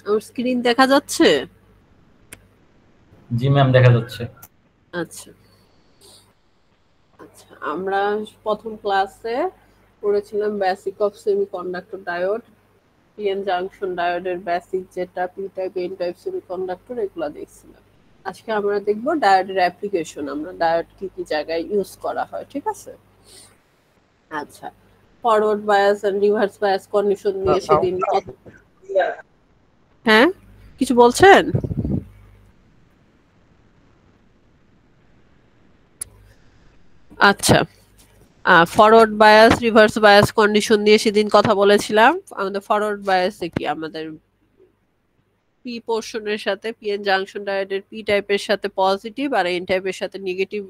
আমার স্ক্রিন দেখা যাচ্ছে? জি ম্যাম, দেখা যাচ্ছে। আচ্ছা আচ্ছা, আমরা প্রথম ক্লাসে পড়েছিলাম basic of semiconductor diode, PN junction ডায়োডের বেসিক যেটা, P type, N type semiconductor, এগুলো দেখছিলাম। আজকে আমরা দেখব ডায়োডের অ্যাপ্লিকেশন, আমরা ডায়োড কি কি জায়গায় ইউজ করা হয়, ঠিক আছে? আচ্ছা, forward bias and reverse bias condition নিয়ে সেদিন হ্যাঁ কিছু বলছেন? আচ্ছা, forward bias reverse bias condition নিয়ে সেদিন কথা বলেছিলাম। আমাদের ফরওয়ার্ড বায়াসে কি, আমাদের পি পোর্শনের সাথে, পিএন জাংশন ডায়োডের পি টাইপের সাথে পজিটিভ আর এন টাইপের সাথে নেগেটিভ,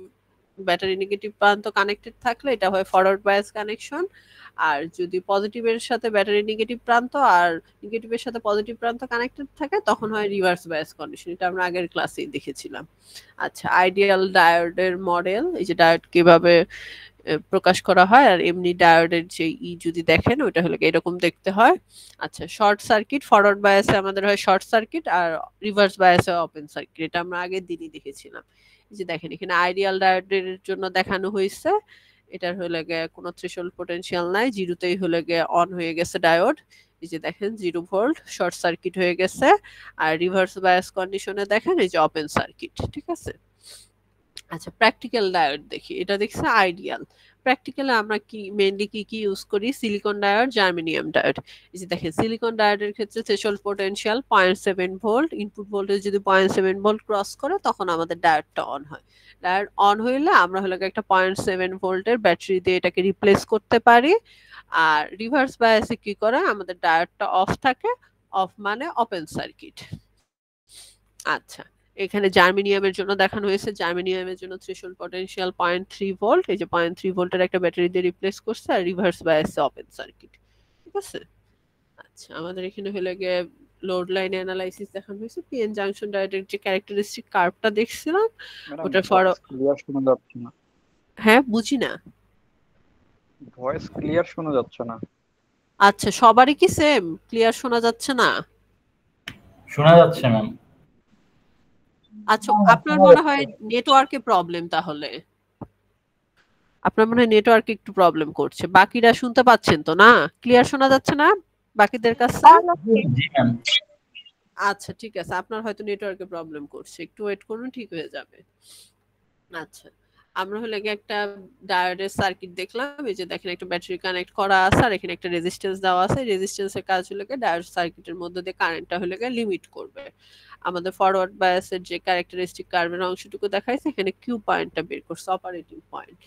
ব্যাটারি নেগেটিভ প্রান্ত কানেক্টেড থাকলে এটা হয় ফরওয়ার্ড বায়াস কানেকশন। আর যদি পজিটিভের সাথে ব্যাটারি নেগেটিভ প্রান্ত আর নেগেটিভের সাথে পজিটিভ প্রান্ত কানেক্টেড থাকে তখন হয় রিভার্স বায়াস কন্ডিশন। এটা আমরা আগের ক্লাসেই দেখেছিলাম। আচ্ছা, আইডিয়াল ডায়োডের মডেল, এই যে ডায়োড কিভাবে প্রকাশ করা হয়, আর এমনি ডায়োডের যে যদি দেখেন ওইটা হলো এরকম দেখতে হয়। আচ্ছা, শর্ট সার্কিট, ফরওয়ার্ড বায়াসে আমাদের হয় শর্ট সার্কিট, আর রিভার্স বায়াসে ওপেন সার্কিট। এটা আমরা আগের দিনই দেখেছিলাম। এই যে দেখেন এখানে আইডিয়াল ডায়োডের জন্য দেখানো হয়েছে, এটার হলে গিয়ে কোনো থ্রেশহোল্ড পটেনশিয়াল নাই, জিরোতেই হলে গিয়ে অন হয়ে গেছে ডায়োড। এই যে দেখেন 0 ভোল্ট, শর্ট সার্কিট হয়ে গেছে। আর রিভার্স বায়াস কন্ডিশনে দেখেন এই যে ওপেন সার্কিট, ঠিক আছে? আচ্ছা, প্র্যাকটিক্যাল ডায়োড দেখি, এটা দেখছে আইডিয়াল। প্র্যাকটিক্যালে আমরা কি মেইনলি কি কি ইউজ করি? Silicon diode, germanium diode. এই যে দেখেন সিলিকন ডায়োডের ক্ষেত্রে threshold potential 0.7 volt, input voltage যদি 0.7 ভোল্ট ক্রস করে তখন আমাদের ডায়োডটা অন হয়। ডায়োড অন হইলে আমরা হলো একটা 0.7 ভোল্টের ব্যাটারি দিয়ে এটাকে রিপ্লেস করতে পারি। আর রিভার্স বায়াসে কি করে, আমাদের ডায়োডটা অফ থাকে, অফ মানে ওপেন সার্কিট। আচ্ছা, এখানে জার্মেনিয়ামের জন্য দেখানো হয়েছে, জার্মেনিয়ামের জন্য থ্রেশহোল্ড পটেনশিয়াল 0.3 ভোল্ট, এই যে 0.3 ভোল্টের একটা ব্যাটারি দিয়ে রিপ্লেস করছে, আর রিভার্স বায়াসে ওপেন সার্কিট, ঠিক আছে? আচ্ছা, আমাদের এখানে হলো গিয়ে লোড লাইন অ্যানালাইসিস দেখানো হয়েছে, পিএন জাংশন ডায়োডের যে ক্যারেক্টারিস্টিক কার্ভটা দেখছিলাম ম্যাডাম, ওটা ভয়েস ক্লিয়ার শোনা যাচ্ছে না। হ্যাঁ, বুঝি না। ভয়েস ক্লিয়ার শোনা যাচ্ছে না। আচ্ছা, সবারই কি সেম ক্লিয়ার শোনা যাচ্ছে না? শোনা যাচ্ছে ম্যাম। আচ্ছা, আপনার মনে হয় নেটওয়ার্কে প্রবলেম, তাহলে আপনার মনে হয় নেটওয়ার্কে একটু প্রবলেম করছে। বাকিরা শুনতে পাচ্ছেন তো না? ক্লিয়ার শোনা যাচ্ছে না বাকিদের কাছে? জি ম্যাম। আচ্ছা, ঠিক আছে, আপনার হয়তো নেটওয়ার্কে প্রবলেম করছে, একটু ওয়েট করুন, ঠিক হয়ে যাবে। আচ্ছা, আমরা হলে গিয়ে একটা ডায়োডের সার্কিট দেখলাম। এই যে দেখেন একটা ব্যাটারি কানেক্ট করা আছে, আর এখানে একটা রেজিস্ট্যান্স দেওয়া আছে। রেজিস্ট্যান্সের কাজ হলো গিয়ে ডায়োড সার্কিটের মধ্যে দিয়ে কারেন্টটা হলে গিয়ে লিমিট করবে। আমাদের ফরওয়ার্ড বায়াসের যে ক্যারেক্টারিস্টিক কার্ভের অংশটুকু দেখাইছে, এখানে কিউ পয়েন্টটা বের করছে, অপারেটিং পয়েন্ট।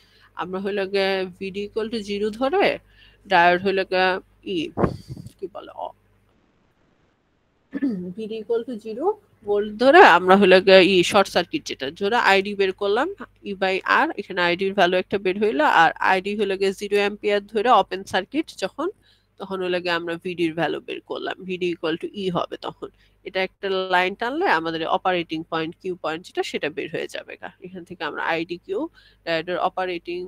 আমরা হলো গিয়ে ভিডি ইকুয়াল টু 0 ধরে ডায়োড হলো গিয়ে কি বলে ভিডি ইকুয়াল টু 0 ভোল্ট ধরে আমরা হলো শর্ট সার্কিট যেটা ধরে আইডি বের করলাম, ই বাই আর, এখানে আইডির ভ্যালু একটা বের হইলো, আর আইডি হলো 0 অ্যাম্পিয়ার ধরে ওপেন সার্কিট যখন, তখন হলো আমরা ভিডির ভ্যালু বের করলাম, ভিডি ইকুয়াল টু ই হবে তখন। এটা একটা লাইন টানলে আমাদের অপারেটিং পয়েন্ট কিউ পয়েন্ট যেটা সেটা বের হয়ে যাবে। এখান থেকে আমরা আইডি কিউ, ডায়োডের অপারেটিং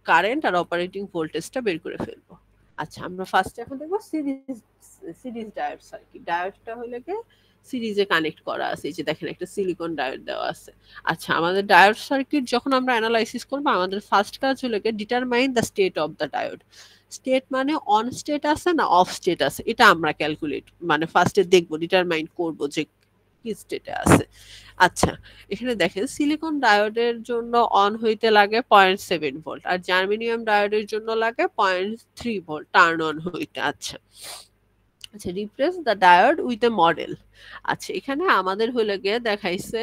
কারেন্ট আর অপারেটিং ভোল্টেজটা বের করে ফেলবো। আচ্ছা, আমরা ফার্স্টে এখন দেখবো সিরিজ ডায়োড সার্কিট। ডায়োডটা হলে গিয়ে সিরিজে কানেক্ট করা আছে, এই যে দেখেন একটা সিলিকন ডায়োড দেওয়া আছে। আচ্ছা, আমাদের ডায়োড সার্কিট যখন আমরা অ্যানালাইসিস করবো, আমাদের ফার্স্ট কাজ হলো গিয়ে determine the state of the diode. State মানে অন স্টেট আছে না অফ স্টেট আছে, এটা আমরা ক্যালকুলেট মানে ফার্স্টে দেখবো, ডিটারমাইন করব যে কি স্টেটে আছে। আচ্ছা, এখানে দেখেন সিলিকন ডায়োডের জন্য অন হইতে লাগে 0.7 ভোল্ট, আর জার্মেনিয়াম ডায়োডের জন্য লাগে 0.3 ভোল্ট টার্ন অন হইতে। আচ্ছা আচ্ছা, replace the diode with a model. আচ্ছা, এখানে আমাদের হলে গিয়ে দেখাইছে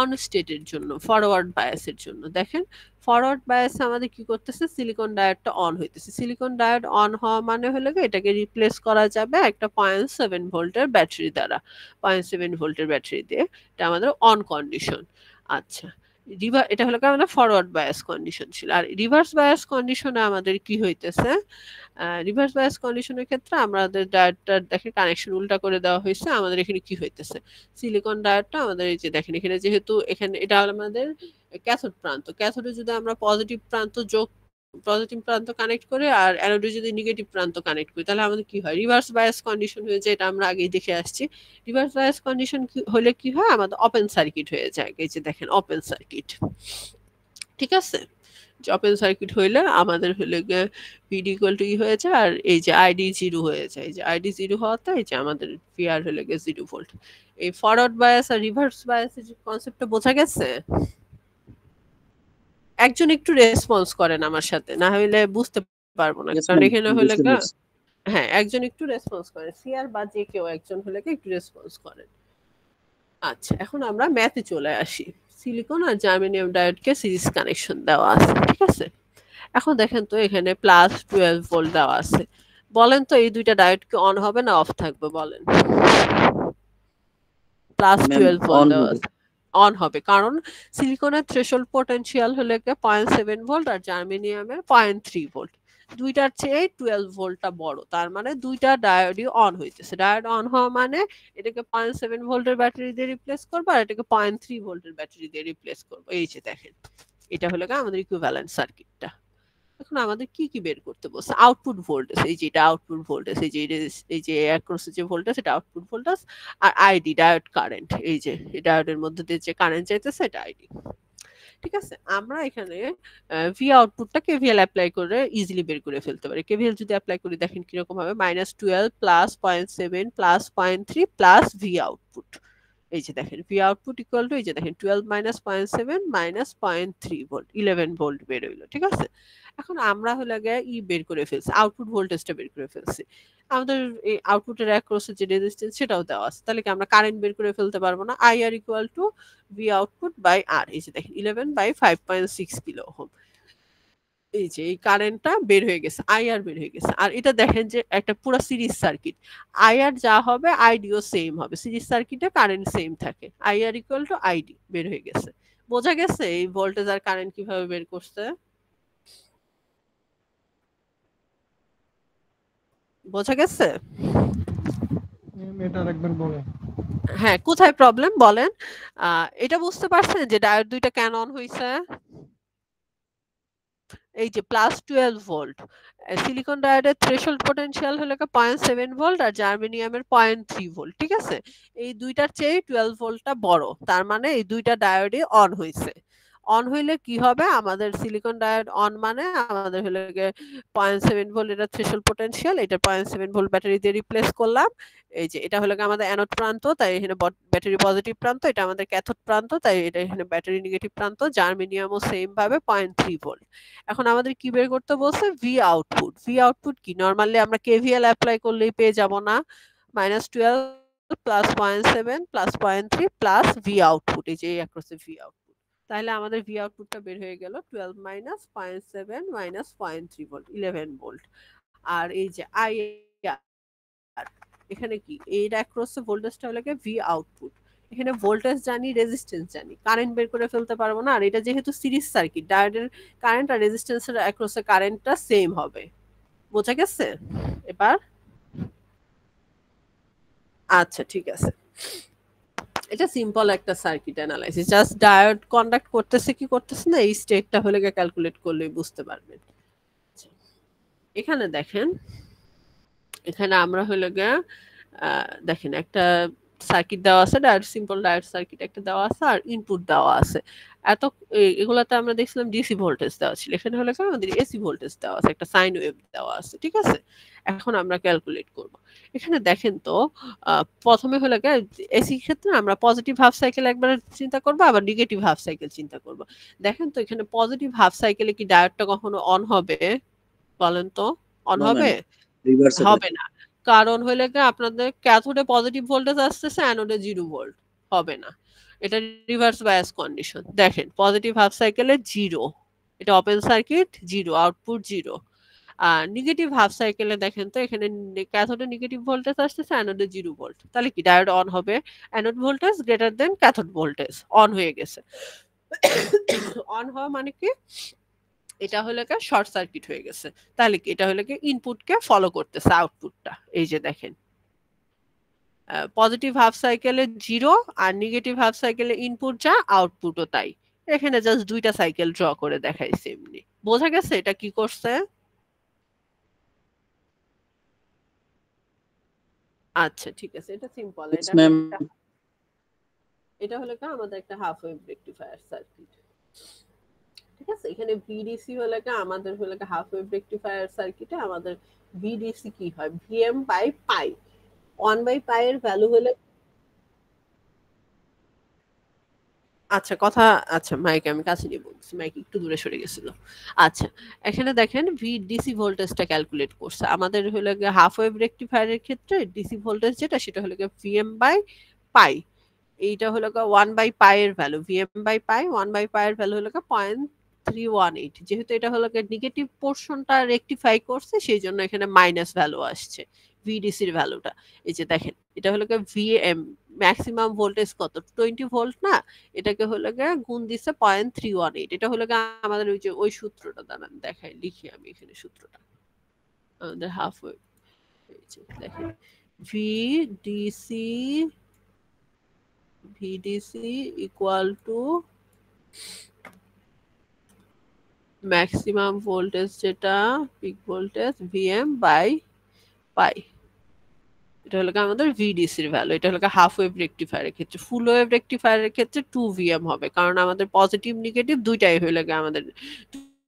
অন স্টেটের জন্য, ফরওয়ার্ড বায়াসের জন্য। দেখেন ফরওয়ার্ড বায়াস আমাদের কি করতেছে, সিলিকন ডায়োডটা অন হইতেছে। সিলিকন ডায়োড অন হওয়া মানে হলে এটাকে রিপ্লেস করা যাবে একটা 0.7 ভোল্টের ব্যাটারি দ্বারা, 0.7 ভোল্টের ব্যাটারি দিয়ে। এটা আমাদের অন কন্ডিশন। আচ্ছা, এটা হলো আমাদের ফরওয়ার্ড বায়াস কন্ডিশন ছিল। আর রিভার্স বায়াস কন্ডিশনে আমাদের কি হইতেছে, রিভার্স বায়াস কন্ডিশনের ক্ষেত্রে আমাদের ডায়োডটা দেখেন কানেকশন উল্টা করে দেওয়া হয়েছে। আমাদের এখানে কি হইতেছে, সিলিকন ডায়োডটা আমাদের এই যে দেখেন এখানে যেহেতু এখানে এটা হলো আমাদের ক্যাথোড প্রান্ত, ক্যাথোডে যদি আমরা পজিটিভ প্রান্ত যোগ পজিটিভ প্রান্ত কানেক্ট করে আর অ্যানোডে যদি নেগেটিভ প্রান্ত কানেক্ট করি তাহলে আমাদের কি হয় রিভার্স বায়াস কন্ডিশন হয়ে যায়। এটা আমরা আগেই দেখে আসছি। রিভার্স বায়াস কন্ডিশন হলে কি হয় আমাদের ওপেন সার্কিট হয়ে যায়। এই যে দেখেন ওপেন সার্কিট, ঠিক আছে। ওপেন সার্কিট হইলে আমাদের হলে ভিডি ইকুয়াল টু ই হয়ে যায় আর এই যে আইডি জিরো হয়ে যায়। এই যে আইডি জিরো হওয়াতে এই যে আমাদের ভিআর হলে 0 ভোল্ট। এই ফরওয়ার্ড বায়াস আর রিভার্স বায়াসের যে কনসেপ্টটা বোঝা গেছে? একজন একটু রেসপন্স করেন আমার সাথে, না হলে বুঝতে পারবো না। কারণ এখানে হলে হ্যাঁ একজন একটু রেসপন্স করেন, সিআর বা যে কেউ একজন হলে একটু রেসপন্স করেন। আচ্ছা এখন আমরা ম্যাথে চলে আসি। সিলিকন আর জার্মেনিয়াম ডায়োডকে সিরিজ কানেকশন দেওয়া আছে, ঠিক আছে। এখন দেখেন তো এখানে +12 ভোল্ট দেওয়া আছে। বলেন তো এই দুইটা ডায়োড কি অন হবে না অফ থাকবে বলেন? +12 ভোল্ট দেওয়া আছে, অন হবে। কারণ সিলিকনের থ্রেশহোল্ড পটেনশিয়াল হলে 0.7 ভোল্ট আর জার্মেনিয়ামের 0.3 ভোল্ট। দুইটার চেয়ে 12 ভোল্টটা বড়, তার মানে দুইটা ডায়োডই অন হইতেছে। ডায়োড অন হওয়া মানে এটাকে 0.7 ভোল্টের ব্যাটারি দিয়ে রিপ্লেস করবো আর এটাকে 0.3 ভোল্টের ব্যাটারি দিয়ে রিপ্লেস করবো। এই যে দেখেন এটা হলো আমাদের ইকুইভ্যালেন্ট সার্কিটটা। এখন আমাদের কি কি বের করতে বলছে? আউটপুট ভোল্টেজ, এই যে এটা আউটপুট ভোল্টেজ, এই যে অ্যাক্রসে যে ভোল্টেজ এটা আউটপুট ভোল্টেজ, আর আইডি ডায়োড কারেন্ট, এই যে ডায়োডের মধ্যে দিয়ে যে কারেন্ট যাইতেছে এটা আইডি, ঠিক আছে। আমরা এখানে ভি আউটপুটটা কেভিএল অ্যাপ্লাই করে ইজিলি বের করে ফেলতে পারি। কেভিএল যদি অ্যাপ্লাই করি দেখেন কিরকম হবে, -12 plus 0.7 plus 0.3 plus V output. এই যে দেখেন ভি আউটপুট ইকুয়াল টু এই যে দেখেন 12 মাইনাস 0.7 মাইনাস 0.3 ভোল্ট, 11 ভোল্ট বের হইলো, ঠিক আছে। এখন আমরা হলো ই বের করে ফেলছি, আউটপুট ভোল্টেজটা বের করে ফেলছি। আমাদের এই আউটপুটের অ্যাক্রসে যে রেজিস্ট্যান্স সেটাও দেওয়া আছে, তাহলে কি আমরা কারেন্ট বের করে ফেলতে পারবো না? IR equal to V output by R, এই যে দেখেন 11 বাই 5.6 কিলো ওহম। এই যে এই কারেন্টটা বের হয়ে গেছে, আইআর বের হয়ে গেছে। আর এটা দেখেন যে একটা পুরো সিরিজ সার্কিট, আইআর যা হবে আইডিও সেম হবে। সিরিজ সার্কিটে কারেন্ট সেম থাকে, আইআর ইকুয়াল টু আইডি বের হয়ে গেছে। বোঝা গেছে এই ভোল্টেজ আর কারেন্ট কিভাবে বের করছে? বোঝা গেছে? এটা আরেকবার বলেন। হ্যাঁ কোথায় প্রবলেম বলেন? এটা বুঝতে পারছেন যে ডায়োড দুইটা কেন অন হইছে? এই যে +12 ভোল্ট, সিলিকন ডায়োডের থ্রেশহোল্ড পটেনশিয়াল হলো 0.7 ভোল্ট আর জার্মেনিয়ামের 0.3 ভোল্ট, ঠিক আছে। এই দুইটার চেয়ে 12 ভোল্টটা বড়, তার মানে এই দুইটা ডায়োডই অন হইছে। অন হইলে কি হবে আমাদের সিলিকন ডায়োড অন মানে আমাদের হলো 0.7 ভোল্ট এটা থ্রেশহোল্ড পটেনশিয়াল, এটা 0.7 ভোল্ট ব্যাটারি দিয়ে রিপ্লেস করলাম। এই যে এটা হলো আমাদের অ্যানোড প্রান্ত, তাই এখানে ব্যাটারি পজিটিভ প্রান্ত, এটা আমাদের ক্যাথোড প্রান্ত, তাই এটা এখানে ব্যাটারি নেগেটিভ প্রান্ত। জার্মেনিয়ামও সেম ভাবে 0.3 ভোল্ট। এখন আমাদের কি বের করতে বলছে? V output. ভি আউটপুট কি নরমালি আমরা কেভিএল অ্যাপ্লাই করলেই পেয়ে যাব না? -12 plus 0.7 plus 0.3 plus V output, এই যে অ্যাক্রসে ভি আউটপুট। তাহলে আমাদের ভি আউটপুটটা বের হয়ে গেল 12 মাইনাস 0.7 মাইনাস 0.3 ভোল্ট, 11 ভোল্ট। আর এই যে আই এখানে কি এর অ্যাক্রসে ভোল্টেজটা হলো ভি আউটপুট। এখানে ভোল্টেজ জানি, রেজিস্ট্যান্স জানি, কারেন্ট বের করে ফেলতে পারবো না। আর এটা যেহেতু সিরিজ সার্কিট, ডায়োডের কারেন্ট আর রেজিস্ট্যান্সের অ্যাক্রসে কারেন্টটা সেম হবে। বোঝা গেছে এবার? আচ্ছা ঠিক আছে, এটা সিম্পল একটা circuit analysis, just diode conduct করতেছে কি করতেছে না এই স্টেটটা হলে ক্যালকুলেট করলেই বুঝতে পারবেন। এখানে দেখেন, এখানে আমরা হলো দেখেন একটা সার্কিট দেওয়া আছে, ডায়োড সিম্পল ডায়োড সার্কিট একটা দেওয়া আছে আর ইনপুট দেওয়া আছে। এত এগুলাতে আমরা দেখছিলাম ডিসি ভোল্টেজ দেওয়া ছিল, এখানে হলো আমাদের এসি ভোল্টেজ দেওয়া আছে, একটা সাইন ওয়েভ দেওয়া আছে, ঠিক আছে। এখন আমরা ক্যালকুলেট করব। এখানে দেখেন তো প্রথমে হলো এসি ক্ষেত্রে আমরা পজিটিভ হাফ সাইকেল একবার চিন্তা করব, আবার নেগেটিভ হাফ সাইকেল চিন্তা করব। দেখেন তো এখানে পজিটিভ হাফ সাইকেলে কি ডায়োডটা কখনো অন হবে? বলেন তো অন হবে? হবে না। কারণ হইলে আপনাদের ক্যাথোডে পজিটিভ ভোল্টেজ আসতেছে, অ্যানোডে 0 ভোল্ট, হবে না। এটা রিভার্স বায়াস কন্ডিশন। দেখেন পজিটিভ হাফ সাইকেলে 0, এটা ওপেন সার্কিট, 0 আউটপুট 0। আর নেগেটিভ হাফ সাইকেলে দেখেন তো এখানে ক্যাথোডে নেগেটিভ ভোল্টেজ আসতেছে, অ্যানোডে 0 ভোল্ট, তাহলে কি ডায়োড অন হবে? Anode voltage greater than cathode voltage, on হয়ে গেছে। অন হওয়া মানে কি এটা হলো শর্ট সার্কিট হয়ে গেছে। তাহলে কি এটা হলো ইনপুটকে ফলো করতেছে আউটপুটটা। এই যে দেখেন পজিটিভ হাফ সাইকেলে 0 আর নেগেটিভ হাফ সাইকেলে ইনপুট যা আউটপুটও তাই। এখানে জাস্ট দুইটা সাইকেল ড্র করে দেখাইছি এমনি। বোঝা গেছে এটা কি করছে? আচ্ছা ঠিক আছে, এটা সিম্পল। এটা ম্যাম। এটা হলো কি আমাদের একটা হাফ ওয়েভ রেকটিফায়ার সার্কিট। ঠিক আছে, এখানে ভিডিসি হলো কি আমাদের হলো কি হাফ ওয়েভ রেকটিফায়ার সার্কিটে আমাদের ভিডিসি কি হয়, ভিএম বাই পাই। 1/পাই এর ভ্যালু হলে আচ্ছা কথা, আচ্ছা মাইক আমি কাছে নিয়ে বলছি, মাইক একটু দূরে সরে গেছিল। আচ্ছা এখানে দেখেন ভিডিসি ভোল্টেজটা ক্যালকুলেট করছে আমাদের হলো গিয়ে হাফ ওয়েভ রেকটিফায়ারের ক্ষেত্রে ডিসি ভোল্টেজ যেটা সেটা হলো গিয়ে ভিএম বাই পাই। এইটা হলো গিয়ে 1/পাই এর ভ্যালু, ভিএম বাই পাই 1/পাই এর ভ্যালু হলো গিয়ে 0.318। যেহেতু এটা হলো গিয়ে নেগেটিভ পোর্শনটা রেকটিফাই করছে সেই জন্য এখানে মাইনাস ভ্যালু আসছে ভিডিসির ভ্যালুটা। এই যে দেখেন এটা হলো গিয়ে ভিএম, ম্যাক্সিমাম ভোল্টেজ কত 20 ভোল্ট না, এটাকে হলো গিয়ে গুণ দিচ্ছে 0.318। এটা হলো গিয়ে আমাদের ওই যে ওই সূত্রটা দাঁড়ান দেখাই, লিখি আমি এখানে সূত্রটা আমাদের হাফ ওয়েভ। এই যে দেখেন VDC equal to maximum voltage যেটা peak voltage VM by pi. এটা হলো আমাদের ভিডিসির ভ্যালু। এটা হলো হাফ ওয়েভ রেকটিফায়ারের ক্ষেত্রে। ফুল ওয়েভ রেকটিফায়ারের ক্ষেত্রে 2 ভিএম হবে, কারণ আমাদের পজিটিভ নেগেটিভ দুইটাই হলো আমাদের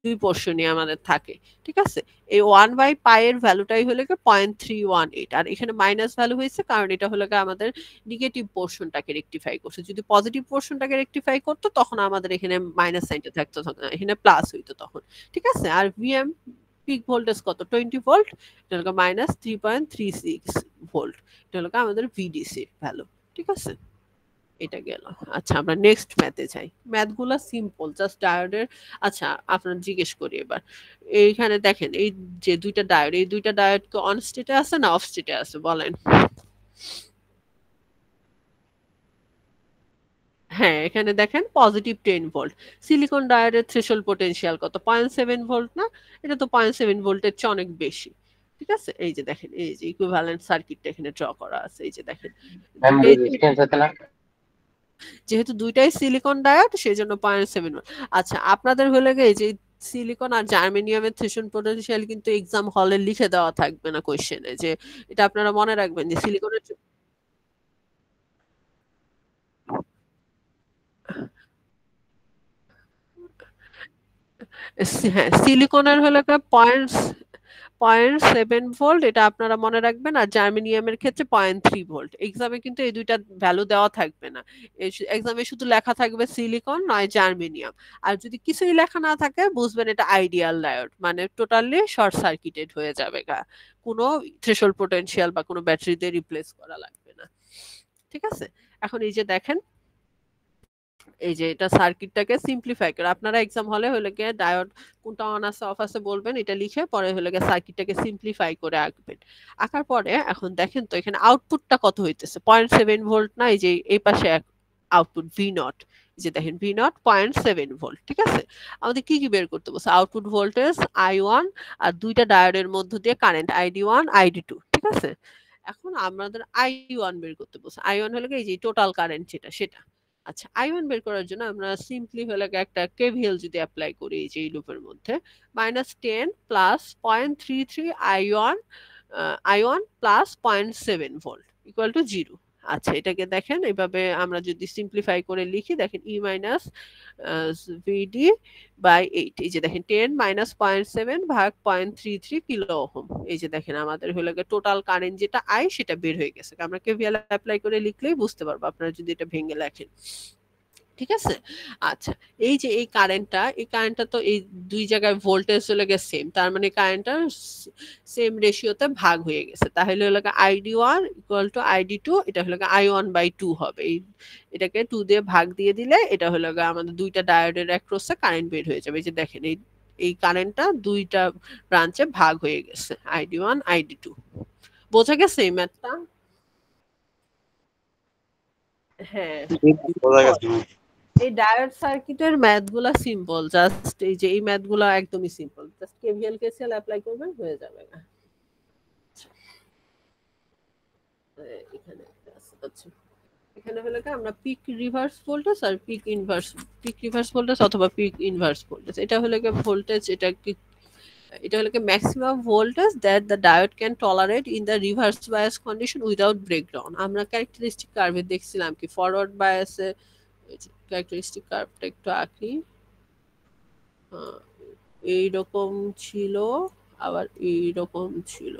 দুই পোর্শনই আমাদের থাকে। ঠিক আছে, এই 1/পাই এর ভ্যালুটাই হলো 0.318। আর এখানে মাইনাস ভ্যালু হয়েছে কারণ এটা হলো আমাদের নেগেটিভ পোর্শনটাকে রেকটিফাই করছে। যদি পজিটিভ পোর্শনটাকে রেকটিফাই করতো তখন আমাদের এখানে মাইনাস সাইনটা থাকতো, এখানে প্লাস হইতো তখন। ঠিক আছে, আর ভিএম পিক ভোল্টেজ কত 20 ভোল্ট, এটা হলো -3.36 ভোল্ট। এটা হলো আমাদের ভিডিসি ভ্যালু। ঠিক আছে, এটা গেল। আচ্ছা আমরা নেক্সট ম্যাথে যাই। ম্যাথগুলো সিম্পল, জাস্ট ডায়োডের। আচ্ছা আপনার জিজ্ঞেস করি এবার, এইখানে দেখেন এই যে দুইটা ডায়োড, এই দুইটা ডায়োড কি অন স্টেটে আছে না অফ স্টেটে আছে বলেন? হ্যাঁ এখানে দেখেন পজিটিভ 10 ভোল্ট। সিলিকন ডায়োডের থ্রেশহোল্ড পটেনশিয়াল কত 0.7 ভোল্ট না, এটা তো 0.7 ভোল্টের চেয়ে অনেক বেশি। ঠিক আছে, এই যে দেখেন এই যে ইকুইভ্যালেন্ট সার্কিটটা এখানে ড্র করা আছে। এই যে দেখেন ম্যাম রেজিস্ট্যান্স আছে না? যেহেতু দুইটাই সিলিকন ডায়োড সেই জন্য 0.7। আচ্ছা আপনাদের হলে গিয়ে যে সিলিকন আর জার্মেনিয়ামের থ্রেশহোল্ড পটেনশিয়াল কিন্তু এক্সাম হলে লিখে দেওয়া থাকবে না কোশ্চেনে, যে এটা আপনারা মনে রাখবেন যে সিলিকনের হ্যাঁ সিলিকনের হলো 0.7 ভোল্ট, এটা আপনারা মনে রাখবেন। আর জার্মেনিয়ামের ক্ষেত্রে 0.3 ভোল্ট। এক্সামে কিন্তু এই দুইটা ভ্যালু দেওয়া থাকবে না, এক্সামে শুধু লেখা থাকবে সিলিকন নয় জার্মেনিয়াম। আর যদি কিছুই লেখা না থাকে বুঝবেন এটা আইডিয়াল ডায়োড, মানে টোটালি শর্ট সার্কিটেড হয়ে যাবে, কোনো থ্রেশহোল্ড পটেনশিয়াল বা কোনো ব্যাটারি দিয়ে রিপ্লেস করা লাগবে না। ঠিক আছে, এখন এই যে দেখেন এই যে এটা সার্কিটটাকে সিম্পলিফাই করে আপনারা এক্সাম হলে হলে গিয়ে ডায়োড কোনটা অন আছে অফ আছে বলবেন, এটা লিখে পরে হলে গিয়ে সার্কিটটাকে সিম্পলিফাই করে আঁকবেন। আঁকার পরে এখন দেখেন তো এখানে আউটপুটটা কত হইতেছে 0.7 ভোল্ট না, এই যে এই পাশে আউটপুট ভি নট, যে দেখেন ভি নট 0.7 ভোল্ট। ঠিক আছে, আমাদের কি কি বের করতে বলছে, আউটপুট ভোল্টেজ I1 আর দুইটা ডায়োডের মধ্য দিয়ে কারেন্ট ID1 ID2। ঠিক আছে, এখন আমাদের I1 বের করতে বলছে। I1 হলো এই যে টোটাল কারেন্ট যেটা সেটা। আচ্ছা I1 বের করার জন্য আমরা সিম্পলি হলো একটা কেভিএল যদি অ্যাপ্লাই করি এই যে এই লুপের মধ্যে, -10 plus 0.33 I1 plus 0.7 volt equal to 0। আচ্ছা এটাকে দেখেন এভাবে আমরা যদি সিম্পলিফাই করে লিখি, দেখেন ই মাইনাস ভিডি বাই 8। এই যে দেখেন 10 মাইনাস 0.7 ভাগ 0.33 কিলো ওহম। এই যে দেখেন আমাদের হলো টোটাল কারেন্ট যেটা আই সেটা বের হয়ে গেছে। আমরা কেভিএল অ্যাপ্লাই করে লিখলেই বুঝতে পারবো আপনারা যদি এটা ভেঙে লেখেন। ঠিক আছে, আচ্ছা এই যে এই কারেন্টটা তো এই দুই জায়গায় ভোল্টেজ চলে গেছে সেম, তার মানে কারেন্টটা সেম রেশিওতে ভাগ হয়ে গেছে। তাহলে হলো ID1 ইকুয়াল টু ID2, এটা হলো I1/2 হবে। এটাকে 2 দিয়ে ভাগ দিয়ে দিলে এটা হলো আমাদের দুইটা ডায়োডের অ্যাক্রসে কারেন্ট বের হয়ে যাবে। এই যে দেখেন এই কারেন্টটা দুইটা ব্রাঞ্চে ভাগ হয়ে গেছে ID1 ID2। বোঝা গেছে এই ম্যাথটা? হ্যাঁ বোঝা গেছে। এই ডায়োড সার্কিটের ম্যাথগুলা সিম্পল, জাস্ট এই যে এই ম্যাথগুলা একদমই simple, just KVL KCL apply করবেন হয়ে যাবে। এখানে একটা আছে, আচ্ছা এখানে হলো কি আমরা পিক রিভার্স ভোল্টেজ আর পিক রিভার্স ভোল্টেজ অথবা পিক ইনভার্স ভোল্টেজ, এটা হলো কি ভোল্টেজ, এটা হলো কি maximum voltage that the diode can tolerate in the reverse bias condition without breakdown. আমরা ক্যারেক্টারিস্টিক কার্ভে দেখছিলাম কি ফরওয়ার্ড বায়াসে, ক্যারেক্টারিস্টিক কার্ভটা একটু আঁকি, এইরকম ছিল আবার এইরকম ছিল।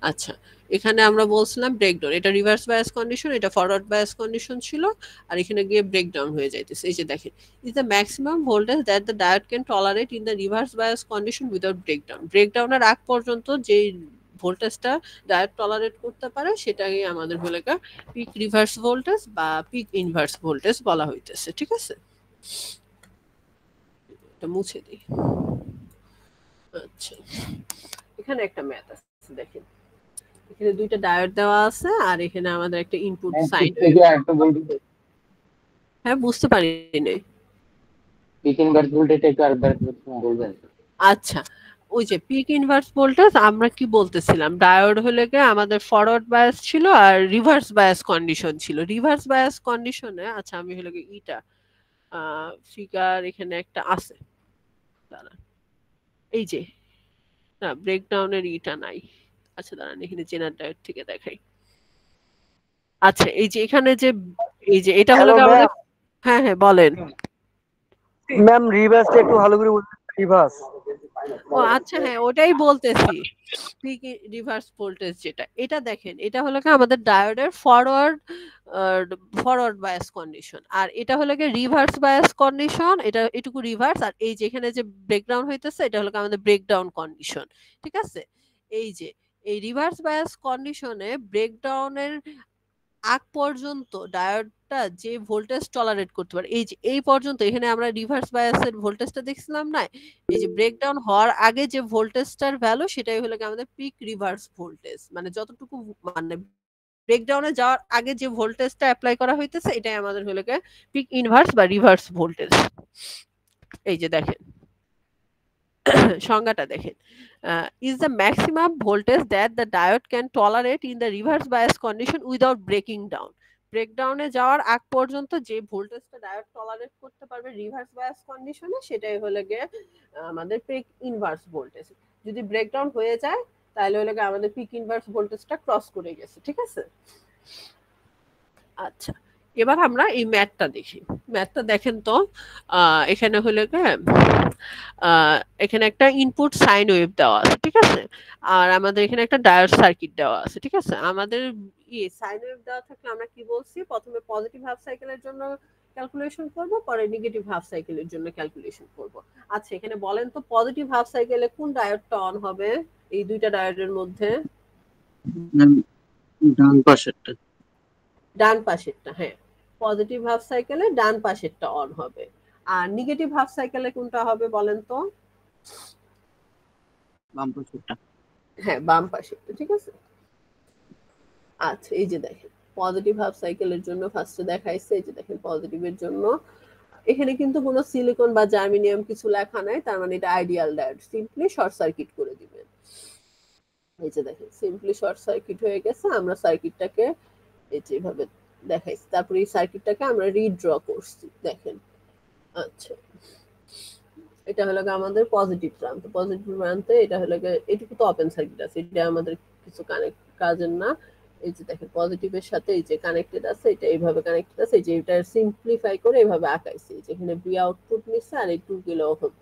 আচ্ছা, এখানে আমরা বলছিলাম ব্রেকডাউন, এটা রিভার্স বায়াস কন্ডিশন, এটা ফরওয়ার্ড বায়াস কন্ডিশন ছিল, আর এখানে গিয়ে ব্রেকডাউন হয়ে যাইতেছে। এই যে দেখেন, is the maximum voltage that the diode can tolerate in the reverse bias condition without breakdown. ব্রেকডাউনের আগ পর্যন্ত যে ভোল্টেজটা ডায়োড টলারেট করতে পারে সেটাকে আমাদের বলে পিক রিভার্স ভোল্টেজ বা পিক ইনভার্স ভোল্টেজ বলা হইতেছে। ঠিক আছে, এটা মুছে দিই। আচ্ছা, এখানে একটা ম্যাথ আছে দেখেন, এখানে দুইটা ডায়োড দেওয়া আছে আর এখানে আমাদের একটা ইনপুট সাইন। হ্যাঁ, বুঝতে পারি নাই। পিক ইনভার্স ভোল্টেজ একটু আরেকবার বলবেন? আচ্ছা, ওই যে পিক ইনভার্স ভোল্টেজ আমরা কি বলতেছিলাম, ডায়োড হলে গিয়ে আমাদের ফরওয়ার্ড বায়াস ছিল আর রিভার্স বায়াস কন্ডিশন ছিল। রিভার্স বায়াস কন্ডিশনে, আচ্ছা আমি হলে গিয়ে ইটা ফিগার এখানে একটা আছে, দাঁড়ান, এই যে না ব্রেকডাউনের ইটা নাই। আচ্ছা দাঁড়ান, এখানে জেনার ডায়োড থেকে দেখাই। আচ্ছা, এই যে এখানে যে এই যে এটা হলো Hello, আমাদের, ma'am. হ্যাঁ হ্যাঁ বলেন। ম্যাম রিভার্সটা একটু ভালো করে বলুন, রিভার্স। ও আচ্ছা, হ্যাঁ ওটাই বলতেছি, পিক রিভার্স ভোল্টেজ যেটা, এটা দেখেন এটা হলো কি আমাদের ডায়োডের ফরওয়ার্ড বায়াস কন্ডিশন, আর এটা হলো কি রিভার্স বায়াস কন্ডিশন, এটা এটুকু রিভার্স, আর এই যে এখানে যে ব্রেকডাউন হইতেছে এটা হলো কি আমাদের ব্রেকডাউন কন্ডিশন। ঠিক আছে, এই যে এই রিভার্স বায়াস কন্ডিশনে ব্রেকডাউনের আগ পর্যন্ত ডায়োডটা যে ভোল্টেজ টলারেট করতে পারে, এই যে এই পর্যন্ত, এখানে আমরা রিভার্স বায়াসের ভোল্টেজটা দেখছিলাম না, এই যে ব্রেকডাউন হওয়ার আগে যে ভোল্টেজটার ভ্যালু সেটাই হলো কি আমাদের পিক রিভার্স ভোল্টেজ, মানে যতটুকু মানে ব্রেকডাউনে যাওয়ার আগে যে ভোল্টেজটা অ্যাপ্লাই করা হইতেছে এটাই আমাদের হলো কি পিক ইনভার্স বা রিভার্স ভোল্টেজ। এই যে দেখেন সংজ্ঞাটা দেখেন, is the maximum voltage that the diode can tolerate in the reverse bias condition without breaking down. ব্রেকডাউনে যাওয়ার আগ পর্যন্ত যে ভোল্টেজটা ডায়োড টলারেট করতে পারবে রিভার্স বায়াস কন্ডিশনে সেটাই হলো গিয়ে আমাদের পিক ইনভার্স ভোল্টেজ। যদি ব্রেকডাউন হয়ে যায় তাহলে হলো গিয়ে আমাদের পিক ইনভার্স ভোল্টেজটা ক্রস করে গেছে। ঠিক আছে, আচ্ছা এবার আমরা এই ম্যাথটা দেখি। ম্যাথটা দেখেন তো, এখানে হলো গিয়ে এখানে একটা ইনপুট সাইন ওয়েভ দেওয়া আছে। ঠিক আছে, আর আমাদের এখানে একটা ডায়োড সার্কিট দেওয়া আছে। ঠিক আছে, আমাদের সাইন ওয়েভ দেওয়া থাকলে আমরা কি বলছি, প্রথমে পজিটিভ হাফ সাইকেলের জন্য ক্যালকুলেশন করব, পরে নেগেটিভ হাফ সাইকেলের জন্য ক্যালকুলেশন করব। আচ্ছা এখানে বলেন তো পজিটিভ হাফ সাইকেলে কোন ডায়োডটা অন হবে এই দুইটা ডায়োডের মধ্যে? ডান পাশেরটা। ডান পাশেরটা, হ্যাঁ পজিটিভ হাফ সাইকেলে ডান পাশেরটা অন হবে। আর নেগেটিভ হাফ সাইকেলে কোনটা হবে বলেন তো? বাম পাশেরটা। হ্যাঁ বাম পাশেরটা। ঠিক আছে, আচ্ছা এই যে দেখেন পজিটিভ হাফ সাইকেলের জন্য ফার্স্টে দেখাইছে, এই যে দেখেন পজিটিভের জন্য এখানে কিন্তু কোনো সিলিকন বা জার্মেনিয়াম কিছু লেখা নাই, তার মানে এটা ideal diode, simply short circuit করে দিবেন। এই যে দেখেন সিম্পলি শর্ট সার্কিট হয়ে গেছে, আমরা সার্কিটটাকে এই যে এভাবে দেখাইছি, তারপরে এই সার্কিটটাকে আমরা রিড্র করছি দেখেন। আচ্ছা এটা হলো আমাদের পজিটিভ প্রান্ত, পজিটিভ প্রান্তে এটা হলো এটুকু তো ওপেন সার্কিট আছে, এটা আমাদের কিছু কাজের না। এই যে দেখেন পজিটিভের সাথে এই যে কানেক্টেড আছে, এটা এইভাবে কানেক্টেড আছে, এই যে এটা সিম্পলিফাই করে এইভাবে আঁকাইছি, যেখানে বি আউটপুট নিচ্ছে আর এই 2 কিলো ওহম,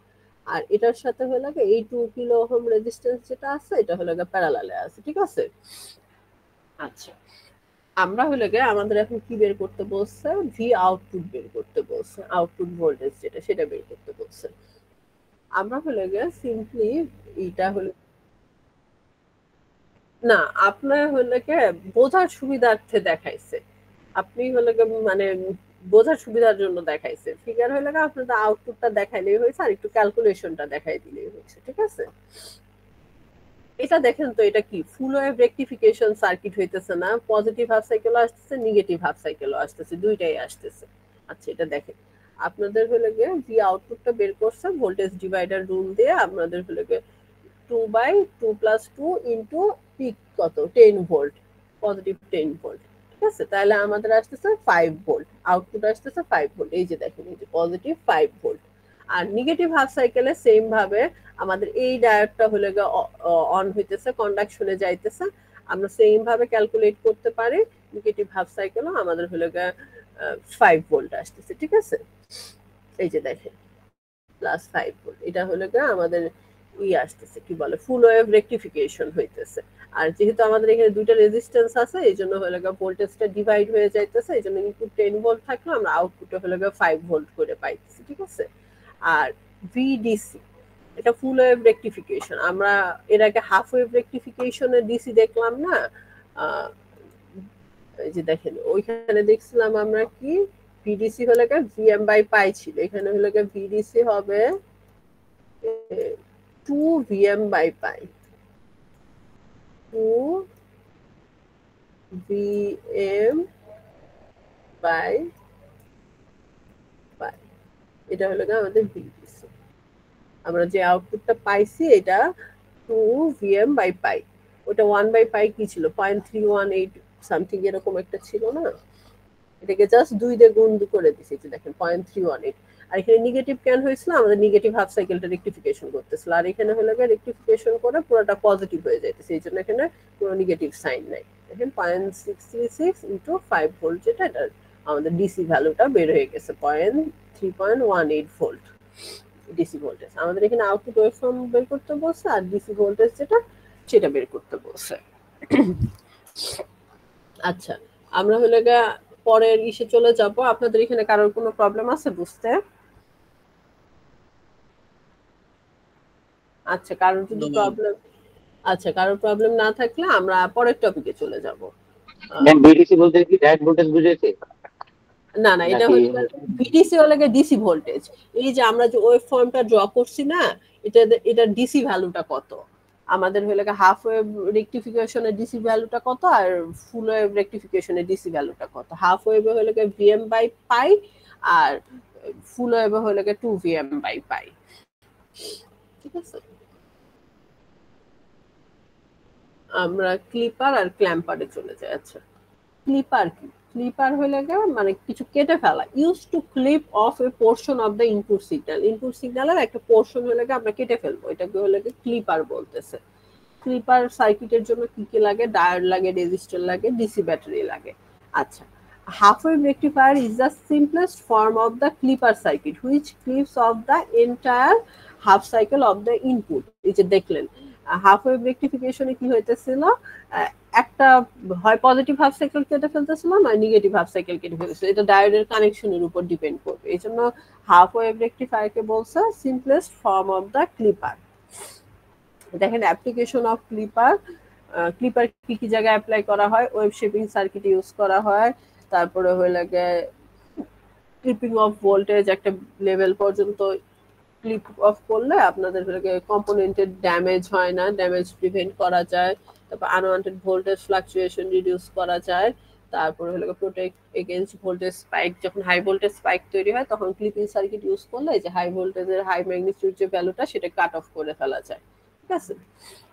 আর এটার সাথে হলো এই 2 কিলো ওহম রেজিস্ট্যান্স যেটা আছে এটা হলো প্যারালালে আছে। ঠিক আছে, আচ্ছা আমরা হলো আমাদের এখন কি বের করতে বলছে, ভি আউটপুট বের করতে বলছে, আউটপুট ভোল্টেজ যেটা সেটা বের করতে বলছে। আমরা হলো সিম্পলি এটা হলো না, আপনার হলো বোঝার সুবিধার্থে দেখাইছে, আপনি হলো মানে বোঝার সুবিধার জন্য দেখাইছে। ফিগার হলো আপনাদের আউটপুটটা দেখাইলেই হয়েছে আর একটু ক্যালকুলেশনটা দেখাই দিলেই হয়েছে। ঠিক আছে, এটা দেখেন তো এটা কি ফুল ওয়েভ রেকটিফিকেশন সার্কিট হইতেছে না, পজিটিভ হাফ সাইকেলও আসতেছে নেগেটিভ হাফ সাইকেলও আসতেছে, দুইটাই আসতেছে। আচ্ছা এটা দেখেন আপনাদের হলো ভি আউটপুটটা বের করছে ভোল্টেজ ডিভাইডার রুল দিয়ে, আপনাদের হলো 2/2 + 2 ইনটু পিক কত 10 ভোল্ট, পজিটিভ 10 ভোল্ট। ঠিক আছে, তাহলে আমাদের আসতেছে 5 ভোল্ট, আউটপুট আসতেছে 5 ভোল্ট। এই যে দেখেন, এই যে পজিটিভ 5 ভোল্ট। আর নেগেটিভ হাফ সাইকেলে সেম ভাবে আমাদের এই ডায়োডটা হলে অন হইতেছে, কন্ডাকশনে যাইতেছে, আমরা সেম ভাবে ক্যালকুলেট করতে পারি। নেগেটিভ হাফ সাইকেলও আমাদের হলে 5 ভোল্ট আসতেছে, ঠিক আছে। এই যে দেখেন প্লাস 5 ভোল্ট, এটা হলে আমাদের আসতেছে কি বলে ফুল ওয়েভ রেকটিফিকেশন হইতেছে। আর যেহেতু আমাদের এখানে দুইটা রেজিস্ট্যান্স আছে, এই জন্য হলে ভোল্টেজটা ডিভাইড হয়ে যাইতেছে, এই জন্য ইনপুট 10 ভোল্ট থাকলে আমরা আউটপুটে হলে 5 ভোল্ট করে পাইতেছি, ঠিক আছে। আর ভিডিসি, এটা ফুল ওয়েভ রেকটিফিকেশন। আমরা এর আগে হাফ ওয়েভ রেকটিফিকেশনের ডিসি দেখলাম না, এই যে দেখেন ওইখানে দেখছিলাম আমরা কি ভিডিসি হলে ভিএম বাই পাই ছিল, এখানে হলে ভিডিসি হবে 2 VM by pi, 2 VM by pi, এটা হলো আমাদের ভিডিসি। আমরা যে আউটপুটটা পাইছি এটা 2 ভিএম বাই পাই, ওটা 1 বাই পাই কি ছিল 0.318 সামথিং এরকম একটা ছিল না, এটাকে জাস্ট 2 দিয়ে গুণ করে দিছি, যে দেখেন 0.318। আর এখানে নেগেটিভ কেন হয়েছিল, আমাদের নেগেটিভ হাফ সাইকেলটা রেকটিফিকেশন করতেছিল, আর এখানে হলো রেকটিফিকেশন করে পুরোটা পজিটিভ হয়ে যাইতেছে, এই জন্য এখানে কোনো নেগেটিভ সাইন নাই। দেখেন 0.636 ইন্টু 5 ভোল্ট, যেটা আমাদের ডিসি ভ্যালুটা বের হয়ে গেছে 3.18 ভোল্ট ডিসি ভোল্টেজ। আমাদের এখানে আউটপুট ওয়েভফর্ম বের করতে বলছে, আর ডিসি ভোল্টেজ যেটা সেটা বের করতে বলছে। আচ্ছা, আমরা হলে পরের ইসে চলে যাব। আপনাদের এখানে কারোর কোনো প্রবলেম আছে বুঝতে? আচ্ছা, কারোর যদি প্রবলেম, আচ্ছা কারোর প্রবলেম না থাকলে আমরা পরের টপিকে চলে যাব। ম্যাম বিডিসি বলতে কি ডাইরেক্ট ভোল্টেজ বুঝেছে? না না, এটা হচ্ছে ভিডিসি হলে ডিসি ভোল্টেজ। এই যে আমরা যে ওয়েভ ফর্মটা ড্র করছি না, এটা ডিসি ভ্যালুটা কত, আমাদের হলে হাফ ওয়েভ রেকটিফিকেশনের ডিসি ভ্যালুটা কত, আর ফুল ওয়েভ রেকটিফিকেশনের ডিসি ভ্যালুটা কত। হাফ ওয়েভে হলে ভিএম বাই পাই, আর ফুল ওয়েভে হলে 2 ভিএম বাই পাই, ঠিক আছে। আমরা ক্লিপার আর ক্ল্যাম্পারে চলে যাই। আচ্ছা, ক্লিপার কি? ক্লিপার হলে মানে কিছু কেটে ফেলা, use to clip of A portion of the input signal. Input সিগন্যালের একটা পোর্শন হলে আমরা কেটে ফেলবো, এটাকে হলে ক্লিপার বলতেছে। ক্লিপার সার্কিটের জন্য কি কি লাগে? ডায়োড লাগে, রেজিস্টর লাগে, ডিসি ব্যাটারি লাগে। আচ্ছা, half wave rectifier is the simplest form of the clipper circuit which clips off the entire half cycle of the input. এই যে দেখলেন হাফ ওয়েভ রেকটিফিকেশনে কি হইতেছিল, একটা হয় পজিটিভ হাফ সাইকেল কেটে ফেলতেছিল, নয় নেগেটিভ হাফ সাইকেল কেটে ফেলতেছিল, এটা ডায়োডের কানেকশনের উপর ডিপেন্ড করবে। এই জন্য হাফ ওয়েভ রেকটিফায়ারকে বলছে simplest form of the clipper. দেখেন অ্যাপ্লিকেশন অফ ক্লিপার, ক্লিপার কি কি জায়গায় অ্যাপ্লাই করা হয়? ওয়েভ শেপিং সার্কিট ইউজ করা হয়, তারপরে হয়ে লাগে ক্লিপিং অফ ভোল্টেজ, একটা লেভেল পর্যন্ত ক্লিপ অফ করলে আপনাদের কম্পোনেন্টের ড্যামেজ হয় না, ড্যামেজ প্রিভেন্ট করা যায়। তারপর আনওয়ান্টেড ভোল্টেজ ফ্লাকচুয়েশন রিডিউস করা যায়। তারপরে হলো প্রোটেক্ট এগেইনস্ট ভোল্টেজ স্পাইক, যখন হাই ভোল্টেজ স্পাইক তৈরি হয় তখন ক্লিপিং সার্কিট ইউজ করলে যে হাই ভোল্টেজের হাই ম্যাগনিটিউড যে ভ্যালুটা সেটা কাট অফ করে ফেলা যায়, ঠিক আছে।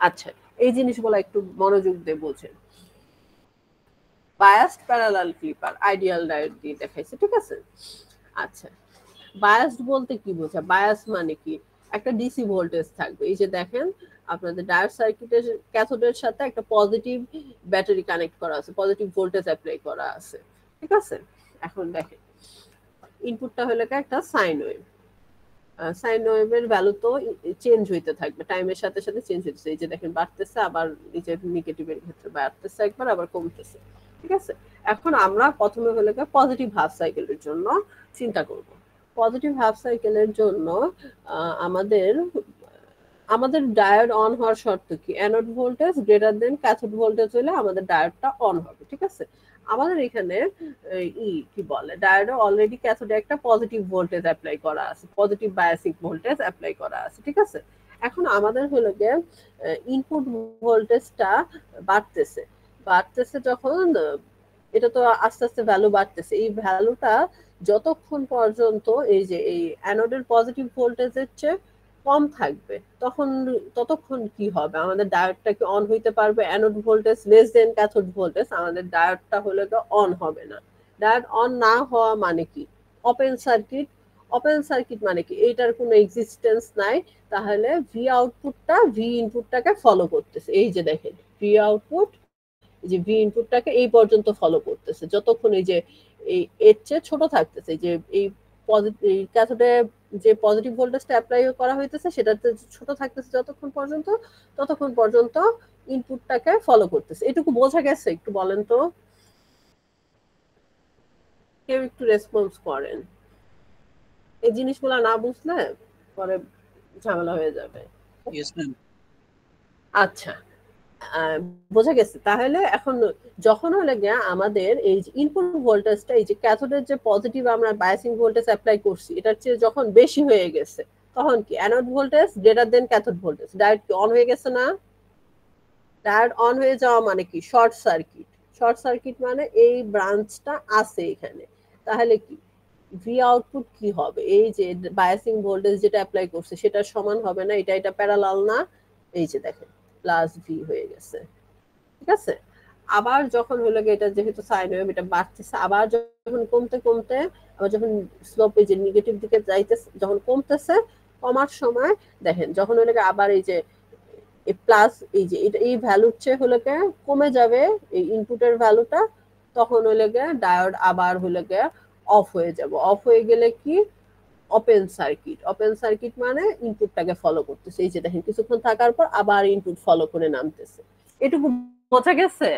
আচ্ছা, এই জিনিসগুলো একটু মনোযোগ দিয়ে বোঝেন। Biased parallel clipper ideal diode দিয়ে দেখাইছে, ঠিক আছে। আচ্ছা, বায়াসড বলতে কি বোঝা? বায়াস মানে কি, একটা ডিসি ভোল্টেজ থাকবে। এই যে দেখেন আপনাদের ডায়োড সার্কিটের ক্যাথোডের সাথে একটা পজিটিভ ব্যাটারি কানেক্ট করা আছে, পজিটিভ ভোল্টেজ অ্যাপ্লাই করা আছে, ঠিক আছে। এখন দেখেন ইনপুটটা হলো একটা সাইন ওয়েভ, সাইন ওয়েভের ভ্যালু তো চেঞ্জ হইতে থাকবে, টাইমের সাথে সাথে চেঞ্জ হইতেছে। এই যে দেখেন বাড়তেছে, আবার নিচের নেগেটিভের ক্ষেত্রে বাড়তেছে একবার, আবার কমতেছে, ঠিক আছে। এখন আমরা প্রথমে হলো পজিটিভ হাফ সাইকেলের জন্য চিন্তা করব। পজিটিভ হাফ সাইকেলের জন্য আমাদের ডায়োড অন হওয়ার শর্ত কি? Anode voltage greater than cathode voltage হলে আমাদের ডায়োডটা অন হবে, ঠিক আছে। আমাদের এখানে কি বলে, ডায়োডে অলরেডি ক্যাথোডে একটা পজিটিভ ভোল্টেজ অ্যাপ্লাই করা আছে, পজিটিভ বায়াসিক ভোল্টেজ অ্যাপ্লাই করা আছে, ঠিক আছে। এখন আমাদের হলো গিয়ে ইনপুট ভোল্টেজটা বাড়তেছে যখন, এটা তো আস্তে আস্তে ভ্যালু বাড়তেছে, এই ভ্যালুটা যতক্ষণ পর্যন্ত এই যে এই অ্যানোডের পজিটিভ ভোল্টেজের চেয়ে কম থাকবে ততক্ষণ কি হবে, আমাদের ডায়োডটা কি অন হইতে পারবে? Anode voltage less than cathode voltage, আমাদের ডায়োডটা হলে তো অন হবে না। ডায়োড অন না হওয়া মানে কি? Open circuit. ওপেন সার্কিট মানে কি? এইটার কোনো এক্সিস্টেন্স নাই। তাহলে ভি আউটপুটটা ভি ইনপুটটাকে ফলো করতেছে। এই যে দেখেন ভি আউটপুট যে ভি ইনপুটটাকে এই পর্যন্ত ফলো করতেছে, যতক্ষণ এই যে এই এর চেয়ে ছোট থাকতেছে, যে এই ক্যাথোডে যে পজিটিভ ভোল্টেজটা অ্যাপ্লাই করা হইতেছে সেটাতে ছোট থাকতেছে ততক্ষণ পর্যন্ত ইনপুটটাকে ফলো করতেছে। এটুকু বোঝা গেছে? একটু বলেন তো, কেউ একটু রেসপন্স করেন। এই জিনিসগুলো না বুঝলে পরে ঝামেলা হয়ে যাবে। Yes ma'am. আচ্ছা, বোঝা গেছে। তাহলে এখন যখন হলে গিয়া আমাদের এই যে ইনপুট ভোল্টেজটা, এই যে ক্যাথোডের যে পজিটিভ আমরা বায়াসিং ভোল্টেজ অ্যাপ্লাই করছি, এটার চেয়ে যখন বেশি হয়ে গেছে তখন কি anode voltage greater than cathode voltage, diode কি অন হয়ে গেছে না? ডায়োড অন হয়ে যাওয়া মানে কি? Short circuit. শর্ট সার্কিট মানে এই ব্রাঞ্চটা আছে এখানে। তাহলে কি ভি আউটপুট কি হবে? এই যে বায়াসিং ভোল্টেজ যেটা অ্যাপ্লাই করছে সেটা সমান হবে না, এটা প্যারালাল না। এই যে দেখেন প্লাস ভি হয়ে গেছে, ঠিক আছে? আবার যখন হলো গিয়ে এটা যেহেতু সাইন ওয়েভ, এটা বাড়তেছে, আবার যখন কমতে আবার যখন স্লোপ এই যে নেগেটিভ দিকে যাইতেছে, যখন কমতেছে, কমার সময় দেখেন যখন হলো গিয়ে আবার এই যে প্লাস এই যে এটা এই ভ্যালুর চেয়ে হলো গিয়ে কমে যাবে এই ইনপুটের ভ্যালুটা, তখন হলো গিয়ে ডায়োড আবার হলো গিয়ে অফ হয়ে যাবে। অফ হয়ে গেলে কি? Open circuit. ওপেন সার্কিট মানে ইনপুটটাকে ফলো করতেছে। এই যে দেখেন কিছুক্ষণ থাকার পর আবার ইনপুট ফলো করে নামতেছে। এটুকু বোঝা গেছে?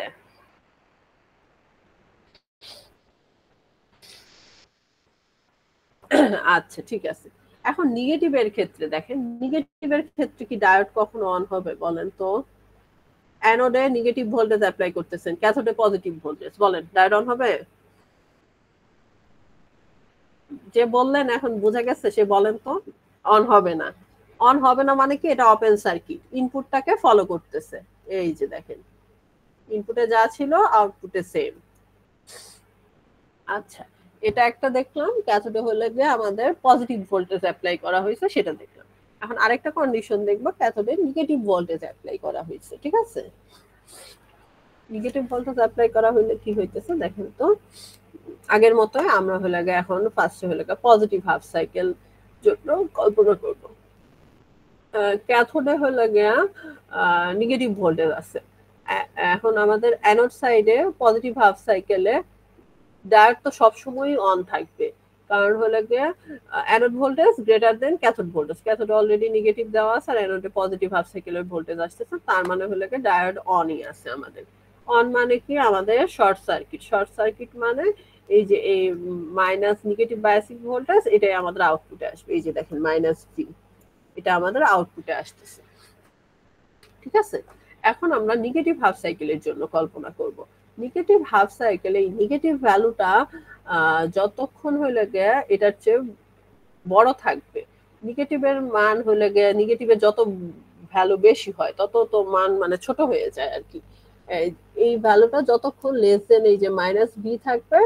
আচ্ছা, ঠিক আছে। এখন নেগেটিভের ক্ষেত্রে দেখেন, নেগেটিভের ক্ষেত্রে কি ডায়োড কখনো অন হবে বলেন তো? অ্যানোডে নেগেটিভ ভোল্টেজ অ্যাপ্লাই করতেছেন, ক্যাথোডে পজিটিভ ভোল্টেজ, বলেন ডায়োড অন হবে? যে বললেন এখন বোঝা গেছে সে বলেন তো। অন হবে না। অন হবে না মানে কি? এটা ওপেন সার্কিট, ইনপুটটাকে ফলো করতেছে। এই যে দেখেন ইনপুটে যা ছিল আউটপুটে সেম। আচ্ছা, এটা একটা দেখলাম, ক্যাথোডে হলে যে আমাদের পজিটিভ ভোল্টেজ অ্যাপ্লাই করা হয়েছে সেটা দেখলাম। এখন আরেকটা কন্ডিশন দেখবো, ক্যাথোডে নেগেটিভ ভোল্টেজ অ্যাপ্লাই করা হয়েছে, ঠিক আছে? নেগেটিভ ভোল্টেজ অ্যাপ্লাই করা হইলে কি হইতেছে দেখেন তো। আগের মতোই আমরা হলে গিয়ে এখন ফার্স্টে হলে গিয়ে পজিটিভ হাফ সাইকেল জন্য কল্পনা করব। ক্যাথোডে হলে গিয়া নেগেটিভ ভোল্টেজ আছে। এখন আমাদের অ্যানোড সাইডে পজিটিভ হাফ সাইকেলে ডায়োড তো সবসময়ই অন থাকবে, কারণ হলে গিয়ে anode voltage greater than cathode voltage. Cathode already negative দেওয়া আছে আর অ্যানোডে পজিটিভ হাফ সাইকেলের ভোল্টেজ আসতেছে, তার মানে হলে গিয়ে ডায়োড অনই আছে আমাদের। অন মানে কি? আমাদের শর্ট সার্কিট। শর্ট সার্কিট মানে এই যে এই মাইনাস নেগেটিভ বায়াসিং ভোল্টেজ এটাই আমাদের আউটপুটে আসবে। এই যে দেখেন মাইনাস ভি, এটা আমাদের আউটপুটে আসতেছে, ঠিক আছে? এখন আমরা নেগেটিভ হাফ সাইকেলের জন্য কল্পনা করব। নেগেটিভ হাফ সাইকেল, এই নেগেটিভ ভ্যালুটা যতক্ষণ হলে গিয়ে এটার চেয়ে বড় থাকবে। নেগেটিভের মান হলে গিয়ে নেগেটিভের যত ভ্যালু বেশি হয় তত তো মান মানে ছোট হয়ে যায় আর কি। এই ভ্যালুটা যতক্ষণ লেস দেন এই যে মাইনাস ভি থাকবে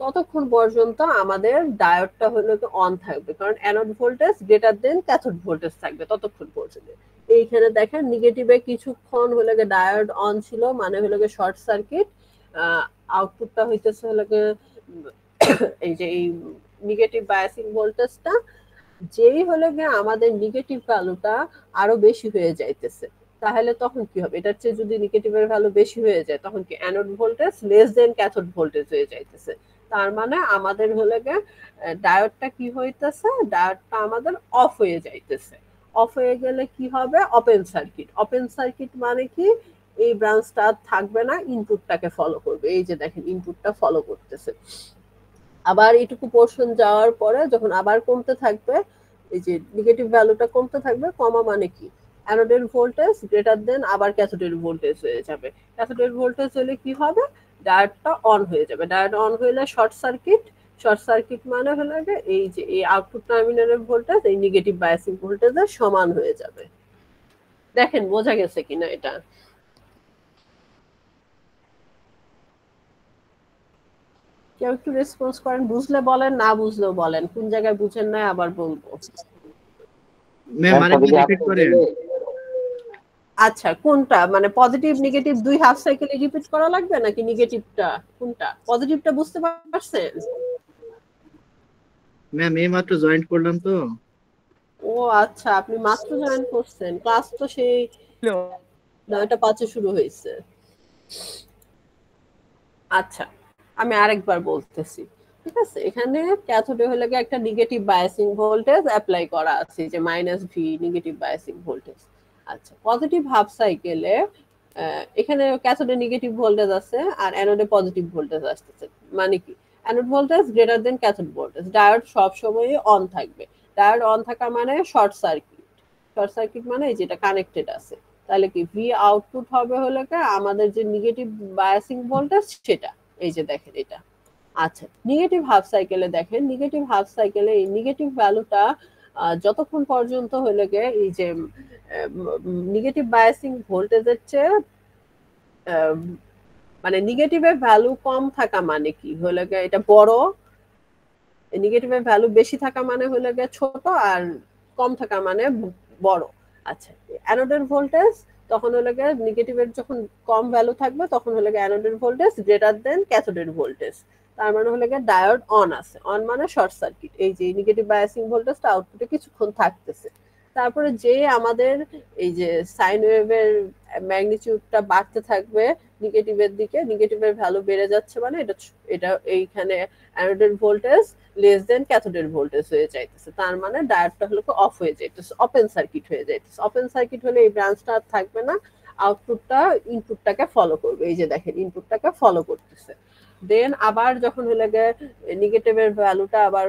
ততক্ষণ পর্যন্ত আমাদের ডায়োডটা হলো অন থাকবে, কারণ anode voltage greater than cathode voltage থাকবে ততক্ষণ পর্যন্ত। এইখানে দেখেন নেগেটিভে কিছুক্ষণ হলে গিয়ে ডায়োড অন ছিল, মানে হলো গিয়ে শর্ট সার্কিট। আউটপুটটা হইতেছে হলো গিয়ে এই যে এই নেগেটিভ বায়াসিং ভোল্টেজটা, যেই হলে গিয়ে আমাদের নেগেটিভ ভ্যালুটা আরো বেশি হয়ে যাইতেছে, তাহলে তখন কি হবে? এটার চেয়ে যদি নেগেটিভের ভ্যালু বেশি হয়ে যায় তখন কি anode voltage less than cathode voltage হয়ে যাইতেছে। তার মানে আমাদের হলে গিয়ে ডায়োডটা কি হইতেছে? ডায়োডটা আমাদের অফ হয়ে যাইতেছে। অফ হয়ে গেলে কি হবে? Open circuit. ওপেন সার্কিট মানে কি? এই ব্রাঞ্চটা থাকবে না, ইনপুটটাকে ফলো করবে। এই যে দেখেন ইনপুটটা ফলো করতেছে। আবার এইটুকু পোর্শন যাওয়ার পরে যখন আবার কমতে থাকবে, এই যে নেগেটিভ ভ্যালুটা কমতে থাকবে, কমা মানে কি? অ্যানোডের ভোল্টেজ গ্রেটার দেন আবার ক্যাথোডের ভোল্টেজ হয়ে যাবে। ক্যাথোডের ভোল্টেজ হলে কি হবে? ডায়োডটা অন হয়ে যাবে। ডায়োড অন হলে শর্ট সার্কিট। শর্ট সার্কিট মানে হলো এই যে এই আউটপুট টার্মিনালের ভোল্টেজ এই নেগেটিভ বায়াসিং ভোল্টেজের সমান হয়ে যাবে। দেখেন বোঝা গেছে কিনা এটা? কেউ একটু রেসপন্স করেন, বুঝলে বলেন, না বুঝলেও বলেন, কোন জায়গায় বুঝেন না আবার বলবো। ম্যাম ম্যাম আরেকবার প্রতিটি হাফ রিপিট করেন। আচ্ছা কোনটা মানে পজিটিভ নেগেটিভ দুই হাফ সাইকেলে রিপিট করা লাগবে নাকি নেগেটিভটা কোনটা পজিটিভটা বুঝতে পারছেন? ম্যাম এই মাত্র জয়েন করলাম তো। ও আচ্ছা আপনি মাত্র জয়েন করছেন, ক্লাস তো সেই 9:05 শুরু হয়েছে। আচ্ছা আমি আরেকবার বলতেছি, ঠিক আছে? এখানে ক্যাথোডে হলে গিয়ে একটা নেগেটিভ বায়াসিং ভোল্টেজ অ্যাপ্লাই করা আছে যে -V নেগেটিভ বায়াসিং ভোল্টেজ। আচ্ছা পজিটিভ হাফ সাইকেলে এখানে ক্যাথোডে নেগেটিভ ভোল্টেজ আছে আর অ্যানোডে পজিটিভ ভোল্টেজ আসতেছে। মানে কি anode voltage greater than cathode voltage, diode সব সময় অন থাকবে। ডায়োড অন থাকা মানে শর্ট সার্কিট, শর্ট সার্কিট মানে যেটা কানেক্টেড আছে। তাহলে কি ভি আউটপুট হবে হলো আমাদের যে নেগেটিভ বায়াসিং ভোল্টেজ সেটা, এই যে দেখেন এটা। আচ্ছা নেগেটিভ হাফ সাইকেলে দেখেন, নেগেটিভ হাফ সাইকেলে এই নেগেটিভ ভ্যালুটা যতক্ষণ পর্যন্ত হলে গিয়ে এই যে নেগেটিভ বায়াসিং ভোল্টেজের চেয়ে মানে নেগেটিভের ভ্যালু কম থাকা মানে কি হলে গিয়ে এটা বড়, নেগেটিভের ভ্যালু বেশি থাকা মানে হলে গিয়ে ছোট আর কম থাকা মানে বড়। আচ্ছা অ্যানোডের ভোল্টেজ তখন হলে গিয়ে নেগেটিভের যখন কম ভ্যালু থাকবে তখন হলে গিয়ে অ্যানোডের ভোল্টেজ গ্রেটার দেন ক্যাথোডের ভোল্টেজ। তার মানে হলে গিয়ে ডায়োড অন আছে, অন মানে শর্ট সার্কিট। এই যে নেগেটিভ বায়াসিং ভোল্টেজটা আউটপুটে কিছুক্ষণ থাকতেছে। তারপরে যে আমাদের এই যে সাইন ওয়েভের ম্যাগনিটিউডটা বাড়তে থাকবে নেগেটিভের দিকে, নেগেটিভের ভ্যালু বেড়ে যাচ্ছে মানে এটা এটা এইখানে অ্যানোডের ভোল্টেজ লেস দেন ক্যাথোডের ভোল্টেজ হয়ে যাইতেছে। তার মানে ডায়োডটা হলো অফ হয়ে যাইতেছে, ওপেন সার্কিট হয়ে যাইতেছে। ওপেন সার্কিট হলে এই ব্রাঞ্চটা আর থাকবে না, আউটপুটটা ইনপুটটাকে ফলো করবে। এই যে দেখেন ইনপুটটাকে ফলো করতেছে। দেন আবার যখন হলে গিয়ে নেগেটিভের ভ্যালুটা আবার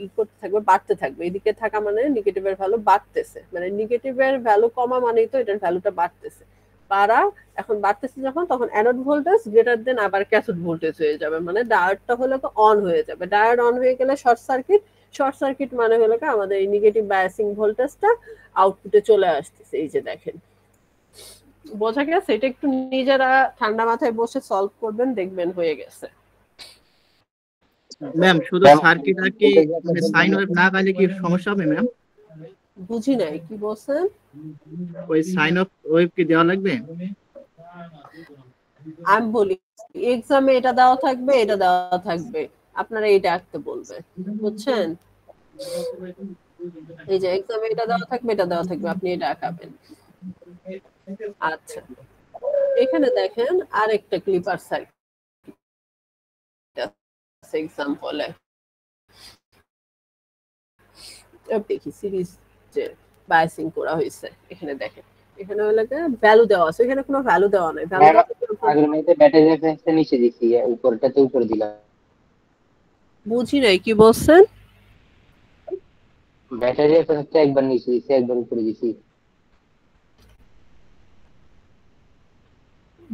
ই করতে থাকবে, বাড়তে থাকবে। এদিকে থাকা মানে নেগেটিভের ভ্যালু বাড়তেছে, মানে নেগেটিভের ভ্যালু কমা মানেই তো এটার ভ্যালুটা বাড়তেছে। বাড়া এখন বাড়তেছে যখন তখন অ্যানোড ভোল্টেজ গ্রেটার দেন আবার ক্যাথোড ভোল্টেজ হয়ে যাবে, মানে ডায়োডটা হলো অন হয়ে যাবে। ডায়োড অন হয়ে গেলে শর্ট সার্কিট, শর্ট সার্কিট মানে হলো আমাদের এই নেগেটিভ বায়াসিং ভোল্টেজটা আউটপুটে চলে আসতেছে। এই যে দেখেন বোঝা গেছে? এটা একটু নিজেরা ঠান্ডা মাথায় বসে সলভ করবেন, দেখবেন হয়ে গেছে। ম্যাম শুধু সার্কিট আর কি মানে সাইন ওয়েভ না গাইলে কি সমস্যা হবে ম্যাম? বুঝি নাই কি বলছেন? ওই সাইন অফ ওয়েভ কি দেওয়া লাগবে? আমি বলি এক্সামে এটা দেওয়া থাকবে, এটা দেওয়া থাকবে, আপনারা এটা আঁকতে বলবে, বুঝছেন? এই যে এক্সামে এটা দেওয়া থাকবে, এটা দেওয়া থাকবে, আপনি এটা আঁকাবেন। আচ্ছা এখানে দেখেন আরেকটা ক্লিপার সার্কিট এক্সাম্পলে দেখি সিরিজ যে বায়াসিং করা হয়েছে। এখানে দেখেন এখানে হলো ভ্যালু দেওয়া আছে, এখানে কোনো ভ্যালু দেওয়া নাই। ভ্যালু আগের মধ্যে ব্যাটারি রেফারেন্সটা নিচে দিছি, উপরটাতে উপরে দিলাম। বুঝি নাই কি বলছেন? ব্যাটারি রেফারেন্সটা একবার নিচে দিছি, একবার উপরে দিছি।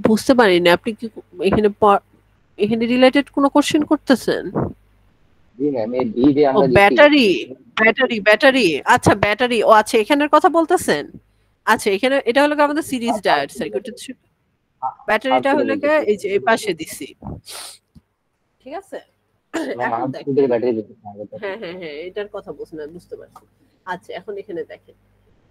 বুঝতে পারিনি আপনি কি এখানে এখানে রিলেটেড কোনো কোশ্চেন করতেছেন? জি ম্যাম, এই ভি যে ও আমরা দিছি ব্যাটারি ব্যাটারি ব্যাটারি আচ্ছা ব্যাটারি, ও আচ্ছা এখানের কথা বলতেছেন। আচ্ছা এখানে এটা হলো আমাদের সিরিজ ডায়োড সার্কিট, ব্যাটারিটা হলো এই যে এই পাশে দিছি, ঠিক আছে? এখন দেখেন ব্যাটারি দিছি। হ্যাঁ হ্যাঁ হ্যাঁ এটার কথা বলছেন, বুঝতে পারছি। আচ্ছা এখন এখানে দেখেন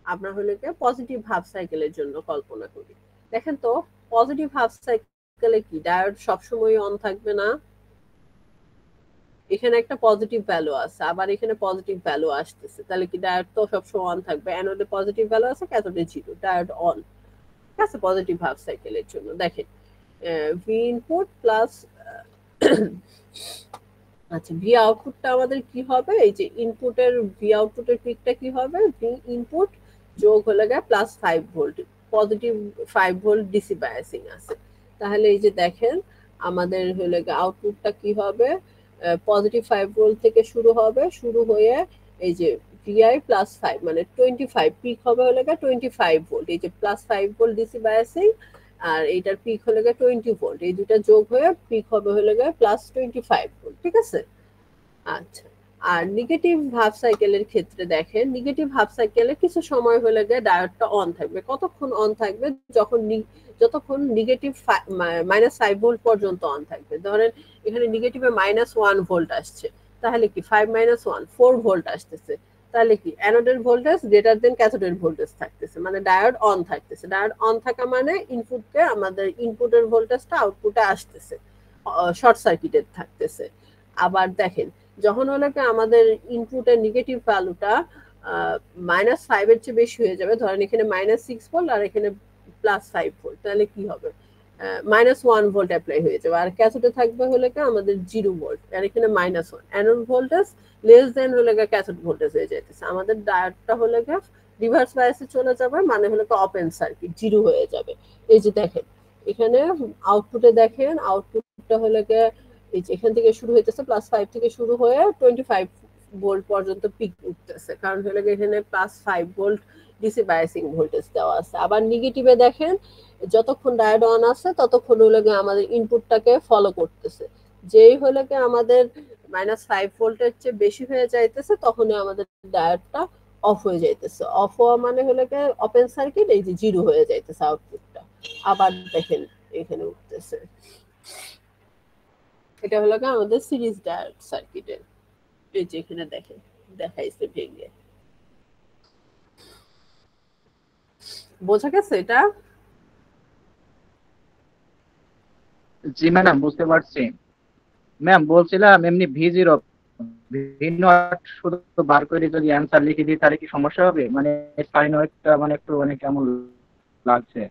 আমরা হলো পজিটিভ হাফ সাইকেলের জন্য কল্পনা করি। দেখেন তো পজিটিভ হাফ সাইকেলে কি ডায়োড সবসময় অন থাকবে না? এখানে একটা পজিটিভ ভ্যালু আছে, আবার এখানে পজিটিভ ভ্যালু আসতেছে, তাহলে কি ডায়োড তো সবসময় অন থাকবে। অ্যানোডে পজিটিভ ভ্যালু আছে, ক্যাথোডে জিরো, ডায়োড অন, ঠিক আছে? পজিটিভ হাফ সাইকেলের জন্য দেখেন ভি ইনপুট প্লাস আচ্ছা ভি আউটপুটটা আমাদের কি হবে? এই যে ইনপুটের ভি আউটপুটের পিকটা কি হবে? ভি ইনপুট যোগ হলে গিয়ে plus 5 volt, positive 5 volt DC biasing আছে। তাহলে এই যে দেখেন আমাদের হলে গিয়ে আউটপুটটা কি হবে? পজিটিভ 5 ভোল্ট থেকে শুরু হবে, শুরু হয়ে এই যে ভিআই প্লাস 5 মানে 25 পিক হবে হলে গিয়ে 25 ভোল্ট। এই যে প্লাস 5 ভোল্ট ডিসি বায়াসিং আর এইটার পিক হলে গিয়ে 20 ভোল্ট, এই দুটো যোগ হয়ে পিক হবে হলে গিয়ে প্লাস 25 ভোল্ট, ঠিক আছে? আচ্ছা আর নেগেটিভ হাফ সাইকেলের ক্ষেত্রে দেখেন নেগেটিভ হাফ সাইকেলে কিছু সময় হলে গিয়ে ডায়োডটা অন থাকবে। কতক্ষণ অন থাকবে? যতক্ষণ নেগেটিভ -5 ভোল্ট পর্যন্ত অন থাকবে। ধরেন এখানে নেগেটিভে -1 ভোল্ট আসছে, তাহলে কি 5 - 1 4 ভোল্ট আসতেছে, তাহলে কি অ্যানোডের ভোল্টেজ গ্রেটার দেন ক্যাথোডের ভোল্টেজ থাকতেছে, মানে ডায়োড অন থাকতেছে। ডায়োড অন থাকা মানে ইনপুটকে আমাদের ইনপুটের ভোল্টেজটা আউটপুটে আসতেছে, শর্ট সার্কিটেড থাকতেছে। আবার দেখেন যখন হলো কি আমাদের ইনপুটের নেগেটিভ ভ্যালুটা -5 এর চেয়ে বেশি হয়ে যাবে, ধরেন এখানে -6 ভোল্ট আর এখানে +5 ভোল্ট, তাহলে কি হবে -1 ভোল্ট অ্যাপ্লাই হয়ে যাবে। আর ক্যাথোডে থাকবে হলে কি আমাদের 0 ভোল্ট, আর এখানে -1। অ্যানোড ভোল্টেজ লেস দেন হলে গিয়ে ক্যাথোড ভোল্টেজ হয়ে যাইতেছে। আমাদের ডায়োডটা হলে গিয়ে রিভার্স বায়াসে চলে যাবে, মানে হলো কি ওপেন সার্কিট 0 হয়ে যাবে। এই যে দেখেন এখানে আউটপুটে দেখেন, আউটপুটটা হলে গিয়ে এই যে এখান থেকে শুরু হইতেছে +5 থেকে শুরু হয়ে 25 ভোল্ট পর্যন্ত পিক উঠতেছে, কারণ হলে গিয়ে এখানে +5 ভোল্ট ডিসি বায়াসিং ভোল্টেজ দেওয়া আছে। আবার নেগেটিভে দেখেন যতক্ষণ ডায়োড অন আছে ততক্ষণ হলে গিয়ে আমাদের ইনপুটটাকে ফলো করতেছে, যেই হলে গিয়ে আমাদের -5 ভোল্টের চেয়ে বেশি হয়ে যাইতেছে তখনই আমাদের ডায়োডটা অফ হয়ে যাইতেছে। অফ হওয়া মানে হলে গিয়ে ওপেন সার্কিট, এই যে 0 হয়ে যাইতেছে আউটপুটটা। আবার দেখেন এখানে উঠতেছে, এটা হলো গিয়ে আমাদের সিরিজ ডায়োড সার্কিটের। এই যে এখানে দেখেন দেখাইছে ভেঙে, বোঝা গেছে এটা? জি ম্যাডাম বুঝতে পারছি। ম্যাম বলছিলাম এমনি V0 ভিন্ন শুধু বার করে যদি অ্যান্সার লিখে দিই তাহলে কি সমস্যা হবে? মানে সাইন ওয়েভটা মানে একটু মানে কেমন লাগছে।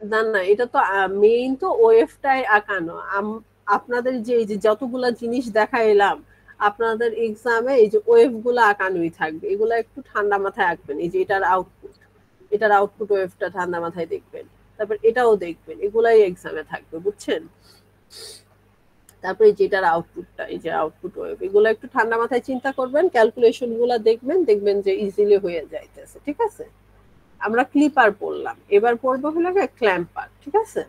না না, এটা তো মেইন তো ওয়েভটাই আঁকানো। আপনাদের যে এই যে যতগুলা জিনিস দেখাইলাম আপনাদের এক্সামে এই যে ওয়েভ গুলো আঁকানোই থাকবে, এগুলা একটু ঠান্ডা মাথায় আঁকবেন। এই যে এটার আউটপুট ওয়েভটা ঠান্ডা মাথায় দেখবেন, তারপর এটাও দেখবেন, এগুলাই এক্সামে থাকবে, বুঝছেন? তারপরে যেটার আউটপুটটা, এই যে আউটপুট ওয়েভ, এগুলো একটু ঠান্ডা মাথায় চিন্তা করবেন, ক্যালকুলেশন গুলা দেখবেন যে ইজিলি হয়ে যাইতেছে। ঠিক আছে, আমরা ক্লিপার পড়লাম, এবার পড়বো হলো গিয়ে ক্ল্যাম্পার। ঠিক আছে,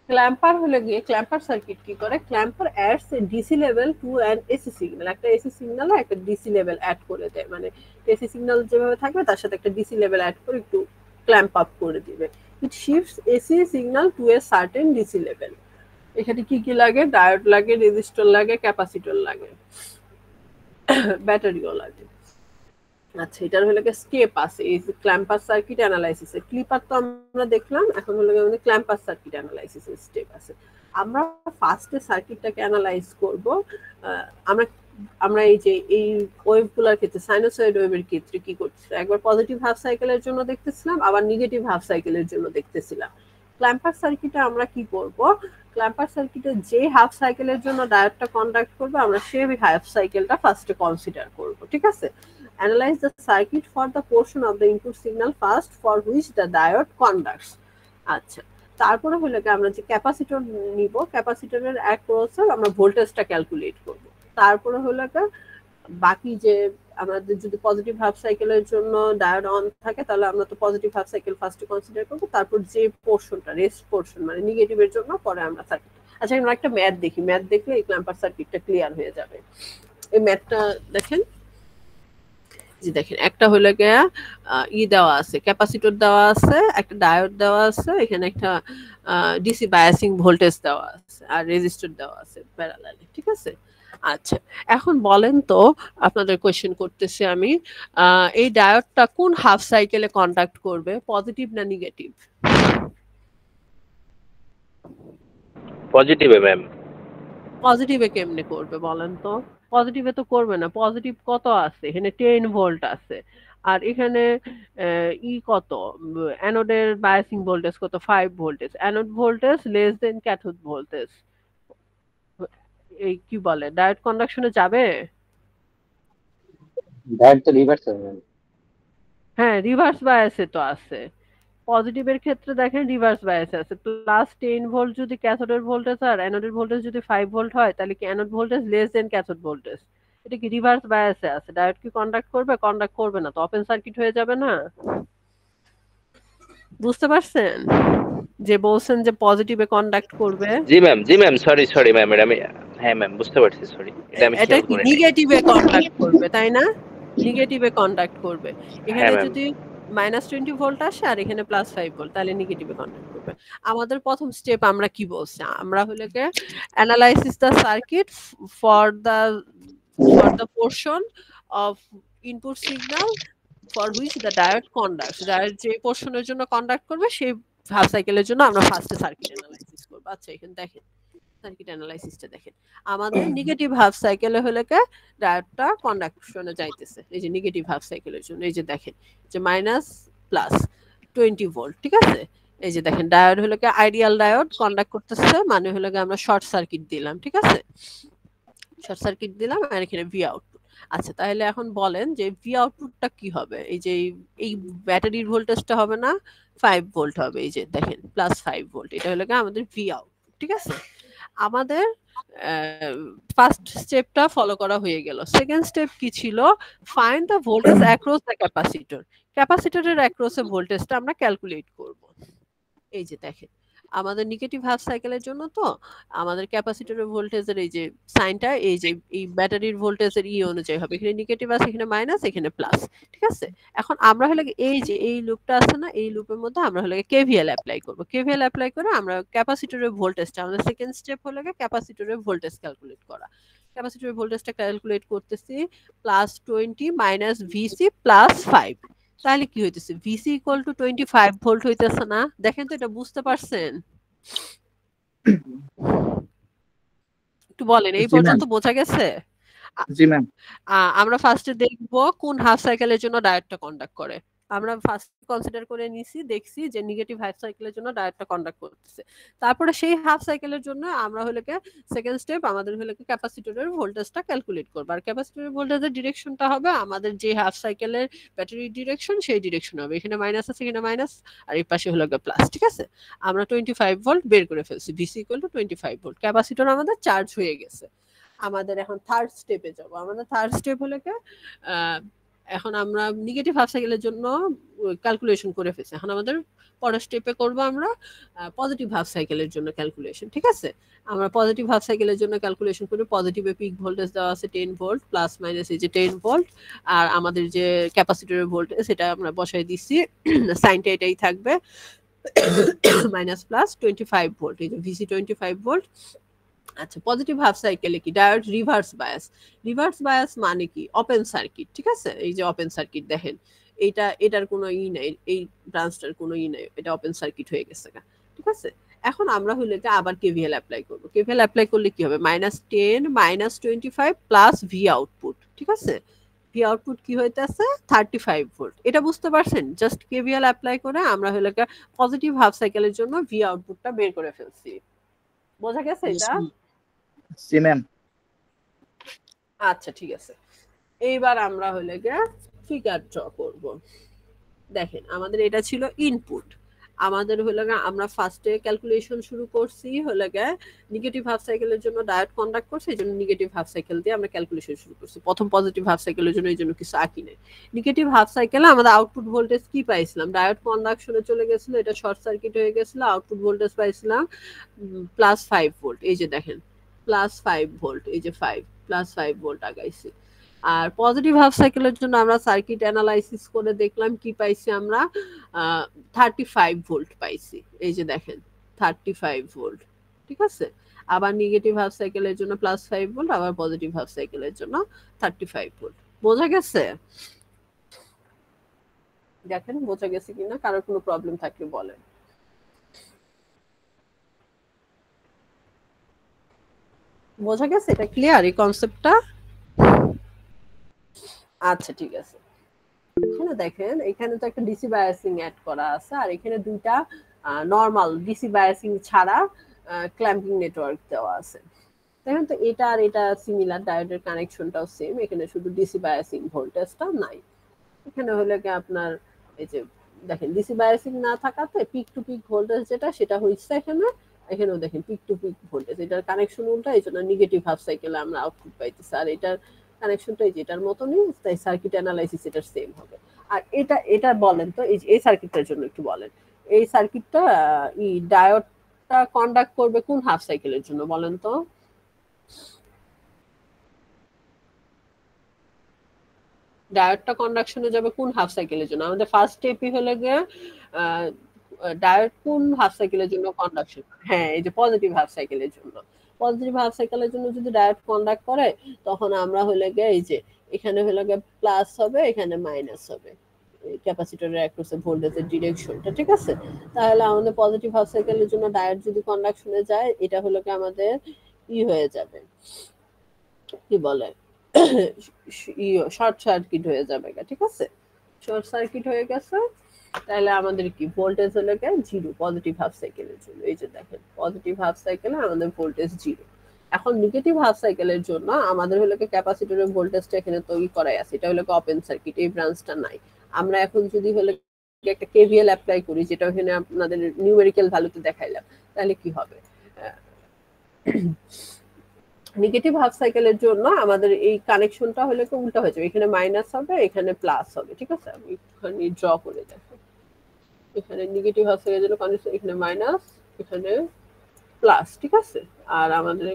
ক্ল্যাম্পার হলে গিয়ে ক্ল্যাম্পার সার্কিট কি করে, clamper adds a DC level to an AC signal. একটা এসি সিগন্যাল একটা ডিসি লেভেল অ্যাড করে দেয়, মানে এসি সিগন্যাল যেভাবে থাকবে তার সাথে একটা ডিসি লেভেল অ্যাড করে একটু ক্ল্যাম্প আপ করে দিবে। It shifts AC signal to a certain DC level. এখানে কি কি লাগে, ডায়োড লাগে, রেজিস্টর লাগে, ক্যাপাসিটর লাগে, ব্যাটারিও লাগে। আচ্ছা, এটার হলো স্টেপ আছে এই ক্ল্যাম্পার সার্কিট অ্যানালাইসিসে। ক্লিপার তো আমরা দেখলাম, এখন হলো আমাদের ক্ল্যাম্পার সার্কিট অ্যানালাইসিসের স্টেপ আছে। আমরা ফার্স্টে সার্কিটটাকে অ্যানালাইজ করব। আমরা এই যে এই ওয়েভগুলোর ক্ষেত্রে সাইনোসয়েড ওয়েভের ক্ষেত্রে কি করতেছিলাম, একবার পজিটিভ হাফ সাইকেলের জন্য দেখতেছিলাম, আবার নেগেটিভ হাফ সাইকেলের জন্য দেখতেছিলাম। ক্ল্যাম্পার সার্কিটে আমরা কি করব, ক্ল্যাম্পার সার্কিটে যে হাফ সাইকেলের জন্য ডায়োডটা কন্ডাক্ট করবে আমরা সেই হাফ সাইকেলটা ফার্স্টে কনসিডার করব। ঠিক আছে, analyze the circuit for the portion of the input signal first for which the diode conducts. আচ্ছা, তারপরে হলো কি আমরা যে ক্যাপাসিটর নিব, ক্যাপাসিটরের অ্যাক্রসে আমরা ভোল্টেজটা ক্যালকুলেট করব। তারপরে হলো কি বাকি যে আমাদের যদি পজিটিভ হাফ সাইকেলের জন্য ডায়োড অন থাকে তাহলে আমরা তো পজিটিভ হাফ সাইকেল ফার্স্টে কনসিডার করব, তারপর যে পোরশনটা রেস্ট পোরশন মানে নেগেটিভের জন্য পরে আমরা সার্কিট। আচ্ছা, আমরা একটা ম্যাথ দেখি, ম্যাথ দেখলে এই ক্ল্যাম্পার সার্কিটটা ক্লিয়ার হয়ে যাবে। এই ম্যাথটা দেখেন, যে দেখেন একটা হলো গিয়া দেওয়া আছে, ক্যাপাসিটর দেওয়া আছে, একটা ডায়োড দেওয়া আছে, এখানে একটা ডিসি বায়াসিং ভোল্টেজ দেওয়া আছে, আর রেজিস্টর দেওয়া আছে প্যারালালে। ঠিক আছে, আচ্ছা এখন বলেন তো, আপনাদের কোয়েশ্চেন করতেছি আমি, এই ডায়োডটা কোন হাফ সাইকেলে কন্ডাক্ট করবে, পজিটিভ না নেগেটিভ? পজিটিভে ম্যাম। পজিটিভে কেমনে করবে বলেন তো? পজিটিভে তো করবে না, পজিটিভ কত আছে এখানে 10 ভোল্ট আছে, আর এখানে কত, অ্যানোডের বায়াসিং ভোল্টেজ কত, 5 voltage, anode voltage less than cathode voltage. এই কি বলে, ডায়োড কন্ডাকশনে যাবে? ডায়োড তো রিভার্স হবে। হ্যাঁ, রিভার্স বায়াসে তো আছে। পজিটিভের ক্ষেত্রে দেখেন রিভার্স বায়াসে আছে, +10 ভোল্ট যদি ক্যাথোডের ভোল্টেজ আর অ্যানোডের ভোল্টেজ যদি 5 ভোল্ট হয় তাহলে কি anode voltage less than cathode voltage. এটা কি রিভার্স বায়াসে আছে, ডায়োড কি কন্ডাক্ট করবে? কন্ডাক্ট করবে না, তো ওপেন সার্কিট হয়ে যাবে না। বুঝতে পারছেন যে বলছেন যে পজিটিভে কন্ডাক্ট করবে? জি ম্যাম, সরি ম্যাম, এটা আমি, হ্যাঁ ম্যাম বুঝতে পারছি, সরি এটা আমি এটা খেয়াল কি করিনি। নেগেটিভে কন্ডাক্ট করবে, তাই না? নেগেটিভে কন্ডাক্ট করবে। এখানে হ্যাঁ, ম্যাম। যদি -20 ভোল্ট আসে আর এখানে +5 ভোল্ট, তাহলে নেগেটিভে কন্ডাক্ট করবে। আমাদের প্রথম স্টেপ আমরা কি বলছি, আমরা হলো কি analysis the circuit for the portion of input signal for which the diode conducts, diode যে পোর্শনের জন্য কন্ডাক্ট করবে সেই হাফ সাইকেলের জন্য আমরা ফার্স্টে সার্কিট অ্যানালাইসিস করব। আচ্ছা এখানে দেখেন সার্কিট অ্যানালাইসিসটা দেখেন, আমাদের নেগেটিভ হাফ সাইকেলে হলে কে ডায়োডটা কন্ডাকশনে যাইতেছে, এই যে নেগেটিভ হাফ সাইকেলের জন্য এই যে দেখেন যে মাইনাস প্লাস 20 ভোল্ট, ঠিক আছে। এই যে দেখেন ডায়োড হলো কি আইডিয়াল ডায়োড কন্ডাক্ট করতেছে, মানে হলো কি আমরা শর্ট সার্কিট দিলাম, ঠিক আছে, শর্ট সার্কিট দিলাম আর এখানে ভি আউটপুট। আচ্ছা তাহলে এখন বলেন যে ভি আউটপুটটা কি হবে, এই যে এই ব্যাটারির ভোল্টেজটা হবে না 5 ভোল্ট হবে, এই যে দেখেন প্লাস 5 ভোল্ট, এটা হলো কি আমাদের ভি আউটপুট, ঠিক আছে। আমাদের ফার্স্ট স্টেপটা ফলো করা হয়ে গেল। সেকেন্ড স্টেপ কি ছিল, find the voltage across the capacitor, ক্যাপাসিটরের অ্যাক্রসে ভোল্টেজটা আমরা ক্যালকুলেট করব। এই যে দেখেন আমাদের নেগেটিভ হাফ সাইকেলের জন্য তো আমাদের ক্যাপাসিটরের ভোল্টেজের এই যে সাইনটা এই যে এই ব্যাটারির ভোল্টেজের অনুযায়ী হবে, এখানে নেগেটিভ আছে এখানে মাইনাস এখানে প্লাস, ঠিক আছে। এখন আমরা হলে এই যে এই লুপটা আছে না, এই লুপের মধ্যে আমরা হলে কেভিএল অ্যাপ্লাই করব, কেভিএল অ্যাপ্লাই করে আমরা ক্যাপাসিটরের ভোল্টেজটা, আমাদের সেকেন্ড স্টেপ হলো ক্যাপাসিটরের ভোল্টেজ ক্যালকুলেট করা। ক্যাপাসিটরের ভোল্টেজটা ক্যালকুলেট করতেছি +20 মাইনাস ভিসি +5, তাহলে কি হইতেছে ভিসি ইকুয়াল টু 25 ভোল্ট হইতেছে না, দেখেন তো এটা বুঝতে পারছেন, একটু বলেন এই পর্যন্ত বোঝা গেছে? জি ম্যাম। আমরা ফার্স্টে দেখব কোন হাফ সাইকেলের জন্য ডায়োডটা কন্ডাক্ট করে। আমরা ফার্স্ট কনসিডার করে নিছি, দেখছি যে নেগেটিভ হাফ সাইকেলের জন্য ডায়োডটা কন্ডাক্ট করতেছে। তারপরে সেই হাফ সাইকেলের জন্য আমরা হলো কি সেকেন্ড স্টেপ আমাদের হলো কি ক্যাপাসিটরের ভোল্টেজটা ক্যালকুলেট করব। আর ক্যাপাসিটরের ভোল্টেজের ডিরেকশনটা হবে আমাদের যে হাফ সাইকেলের ব্যাটারির ডিরেকশন সেই ডিরেকশন হবে, এখানে মাইনাস আছে এখানে মাইনাস আর এই পাশে হলো গিয়ে প্লাস, ঠিক আছে। আমরা 25 ভোল্ট বের করে ফেলছি, VC equal to 25 volt, capacitor আমাদের চার্জ হয়ে গেছে। আমাদের এখন থার্ড স্টেপে যাব। আমাদের থার্ড স্টেপ হলো কি এখন আমরা নেগেটিভ হাফ সাইকেলের জন্য ক্যালকুলেশন করে ফেলছি, এখন আমাদের পরের স্টেপে করব আমরা পজিটিভ হাফ সাইকেলের জন্য ক্যালকুলেশন, ঠিক আছে। আমরা পজিটিভ হাফ সাইকেলের জন্য ক্যালকুলেশন করে পজিটিভে পিক ভোল্টেজ দেওয়া আছে 10 ভোল্ট প্লাস মাইনাস এই যে 10 ভোল্ট, আর আমাদের যে ক্যাপাসিটরের ভোল্টেজ সেটা আমরা বসাই দিচ্ছি, সাইনটা এটাই থাকবে মাইনাস প্লাস 25 ভোল্ট, এই যে ভিসি 25 ভোল্ট। আচ্ছা পজিটিভ হাফ সাইকেলে কি diode reverse bias, reverse bias মানে কি ওপেন সার্কিট, ঠিক আছে। এই যে ওপেন সার্কিট দেখেন এটার কোনো নাই, এই ব্রাঞ্চটার কোনো নাই, এটা ওপেন সার্কিট হয়ে গেছে, ঠিক আছে। এখন আমরা হলে আবার কেভিএল অ্যাপ্লাই করব। কেভিএল অ্যাপ্লাই করলে কি হবে -10 -25 প্লাস ভি আউটপুট, ঠিক আছে। ভি আউটপুট কি হইতেছে 35 ভোল্ট, এটা বুঝতে পারছেন। জাস্ট কেভিএল অ্যাপ্লাই করে আমরা হলে পজিটিভ হাফ সাইকেলের জন্য ভি আউটপুটটা বের করে ফেলছি, বোঝা গেছে এটা? জি ম্যাম। আচ্ছা ঠিক আছে, এইবার আমরা হলে ফিগার ড্র করব। দেখেন আমাদের এটা ছিল ইনপুট, আমাদের হলো আমরা ফার্স্টে ক্যালকুলেশন শুরু করছি হলো নেগেটিভ হাফ সাইকেলের জন্য ডায়োড কন্ডাক্ট করছে, এই জন্য নেগেটিভ হাফ সাইকেল দিয়ে আমরা ক্যালকুলেশন শুরু করছি। প্রথম পজিটিভ হাফ সাইকেলের জন্য এই জন্য কিছু আঁকি নাই। নেগেটিভ হাফ সাইকেলে আমাদের আউটপুট ভোল্টেজ কি পাইছিলাম, ডায়োড কন্ডাকশনে চলে গেছিল, এটা শর্ট সার্কিট হয়ে গেছিল, আউটপুট ভোল্টেজ পাইছিলাম +5 ভোল্ট, এই যে দেখেন +5 ভোল্ট, এই যে 5 +5 ভোল্ট আগাইছি। আর পজিটিভ হাফ সাইকেলের জন্য আমরা সার্কিট অ্যানালাইসিস করে দেখলাম কি পাইছি আমরা 35 ভোল্ট পাইছি, এই যে দেখেন 35 ভোল্ট, ঠিক আছে। আবার নেগেটিভ হাফ সাইকেলের জন্য +5 ভোল্ট, আবার পজিটিভ হাফ সাইকেলের জন্য 35 ভোল্ট। বোঝা গেছে? দেখেন বোঝা গেছে কিনা, কারোর কোনো প্রবলেম থাকলে বলেন। বোঝা গেছে? এটা ক্লিয়ার এই কনসেপ্টটা? আচ্ছা ঠিক আছে। এখানে দেখেন এখানে তো একটা ডিসি বায়াসিং অ্যাড করা আছে, আর এখানে দুইটা নরমাল ডিসি বায়াসিং ছাড়া ক্ল্যাম্পিং নেটওয়ার্ক দেওয়া আছে। দেখেন তো এটা আর এটা সিমিলার, ডায়োডের কানেকশনটাও সেম, এখানে শুধু ডিসি বায়াসিং ভোল্টেজটা নাই। এখানে হলে কি আপনার এই যে দেখেন ডিসি বায়াসিং না থাকাতে পিক টু পিক ভোল্টেজ যেটা সেটা হচ্ছে এখানে, এখানেও দেখেন পিক টু পিক ভোল্টেজ, এটার কানেকশন উল্টা, এই জন্য নেগেটিভ হাফ সাইকেলে আমরা আউটপুট পাইতেছি। আর এটার কানেকশনটা যেটার মতনই, তাই সার্কিট অ্যানালাইসিস এটার সেম হবে। আর এটা বলেন তো এই সার্কিটটার জন্য একটু বলেন, এই সার্কিটটা ডায়োডটা কন্ডাক্ট করবে কোন হাফ সাইকেলের জন্য বলেন তো? ডায়োডটা কন্ডাকশনে যাবে কোন হাফ সাইকেলের জন্য? আমাদের ফার্স্ট স্টেপই হলো গিয়ে ডায়োড কোন হাফ সাইকেলের জন্য কন্ডাকশন, হ্যাঁ এই যে পজিটিভ হাফ সাইকেলের জন্য। পজিটিভ হাফ সাইকেলের জন্য যদি ডায়োড কন্ডাক্ট করে তখন আমরা হলে গিয়ে এই যে এখানে হলো গিয়ে প্লাস হবে, এখানে মাইনাস হবে ক্যাপাসিটরের অ্যাক্রসে ভোল্টেজের ডিরেকশনটা, ঠিক আছে? তাহলে আমাদের পজিটিভ হাফ সাইকেলের জন্য ডায়োড যদি কন্ডাকশনে যায়, এটা হলো কি আমাদের হয়ে যাবে, কি বলে শর্ট সার্কিট হয়ে যাবে, ঠিক আছে? শর্ট সার্কিট হয়ে গেছে, তাহলে আমাদের কি ভোল্টেজ হলো গিয়ে 0 পজিটিভ হাফ সাইকেলের জন্য। এই যে দেখেন পজিটিভ হাফ সাইকেলে আমাদের ভোল্টেজ 0। এখন নেগেটিভ হাফ সাইকেলের জন্য আমাদের হলো ক্যাপাসিটরের ভোল্টেজটা এখানে তৈরি করাই আছে, এটা হলো ওপেন সার্কিট, এই ব্রাঞ্চটা নাই। আমরা এখন যদি হলো একটা কেভিএল অ্যাপ্লাই করি, যেটা এখানে আপনাদের নিউমেরিক্যাল ভ্যালুতে দেখাইলাম, তাহলে কি হবে? নেগেটিভ হাফ সাইকেলের জন্য আমাদের এই কানেকশনটা হলে কি উল্টা হয়ে যাবে, এখানে মাইনাস হবে, এখানে প্লাস হবে, ঠিক আছে? আমি একটুখানি ড্র করে দেখো, এখানে নেগেটিভ হাফ সাইকেলের জন্য কন্ডিশন এখানে মাইনাস, এখানে প্লাস, ঠিক আছে? আর আমাদের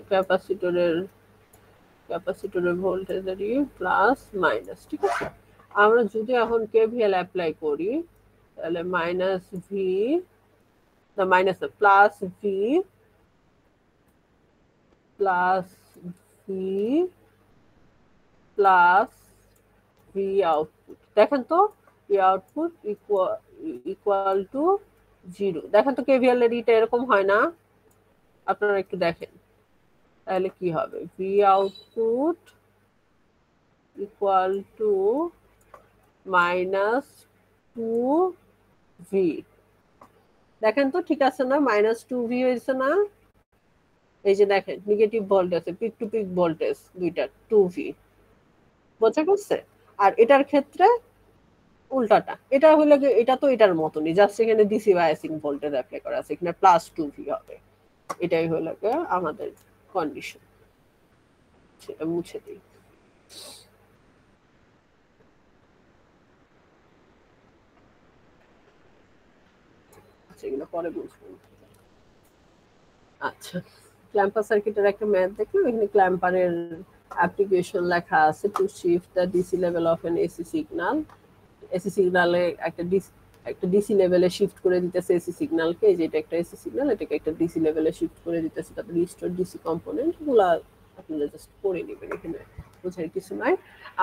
ক্যাপাসিটরের ভোল্টেজেরই প্লাস মাইনাস, ঠিক আছে? আমরা যদি এখন কেভিএল অ্যাপ্লাই করি, তাহলে মাইনাস ভি, না minus plus V plus V plus V output, দেখেন তো ভি আউটপুট ইকুয়াল টু 0। দেখেন তো কেভিএল এর এটা এরকম হয় না? আপনারা একটু দেখেন, তাহলে কি হবে? V output equal to minus 2V। দেখেন তো ঠিক আছে না? মাইনাস 2V হয়েছে না? এই যে দেখেন negative voltage, peak to peak voltage দুইটা 2V, বোঝা গেছে? আর এটার ক্ষেত্রে উল্টাটা, এটা হলো এটা তো এটার মতনই, জাস্ট এখানে ডিসি বায়াসিং ভোল্টেজ অ্যাপ্লাই করা আছে, এখানে প্লাস 2V হবে। এটাই হলো আমাদের কন্ডিশন। সেটা মুছে দিই। এগুলো পরে বুঝবো। আচ্ছা, ক্ল্যাম্পার সার্কিটের একটা ম্যাথ দেখলাম, এখানে ক্ল্যাম্পারের অ্যাপ্লিকেশন লেখা আছে to shift the DC level of an AC signal. AC সিগন্যালে একটা ডিসি লেভেলে শিফট করে দিতেছে এসি সিগন্যালকে, এই যে এটা একটা এসি সিগন্যাল, এটাকে একটা ডিসি লেভেলে শিফট করে দিতেছে, তারপর রিস্টোর ডিসি কম্পোনেন্ট, এগুলা আপনারা জাস্ট পড়ে নেবেন, এখানে বোঝার কিছু নাই।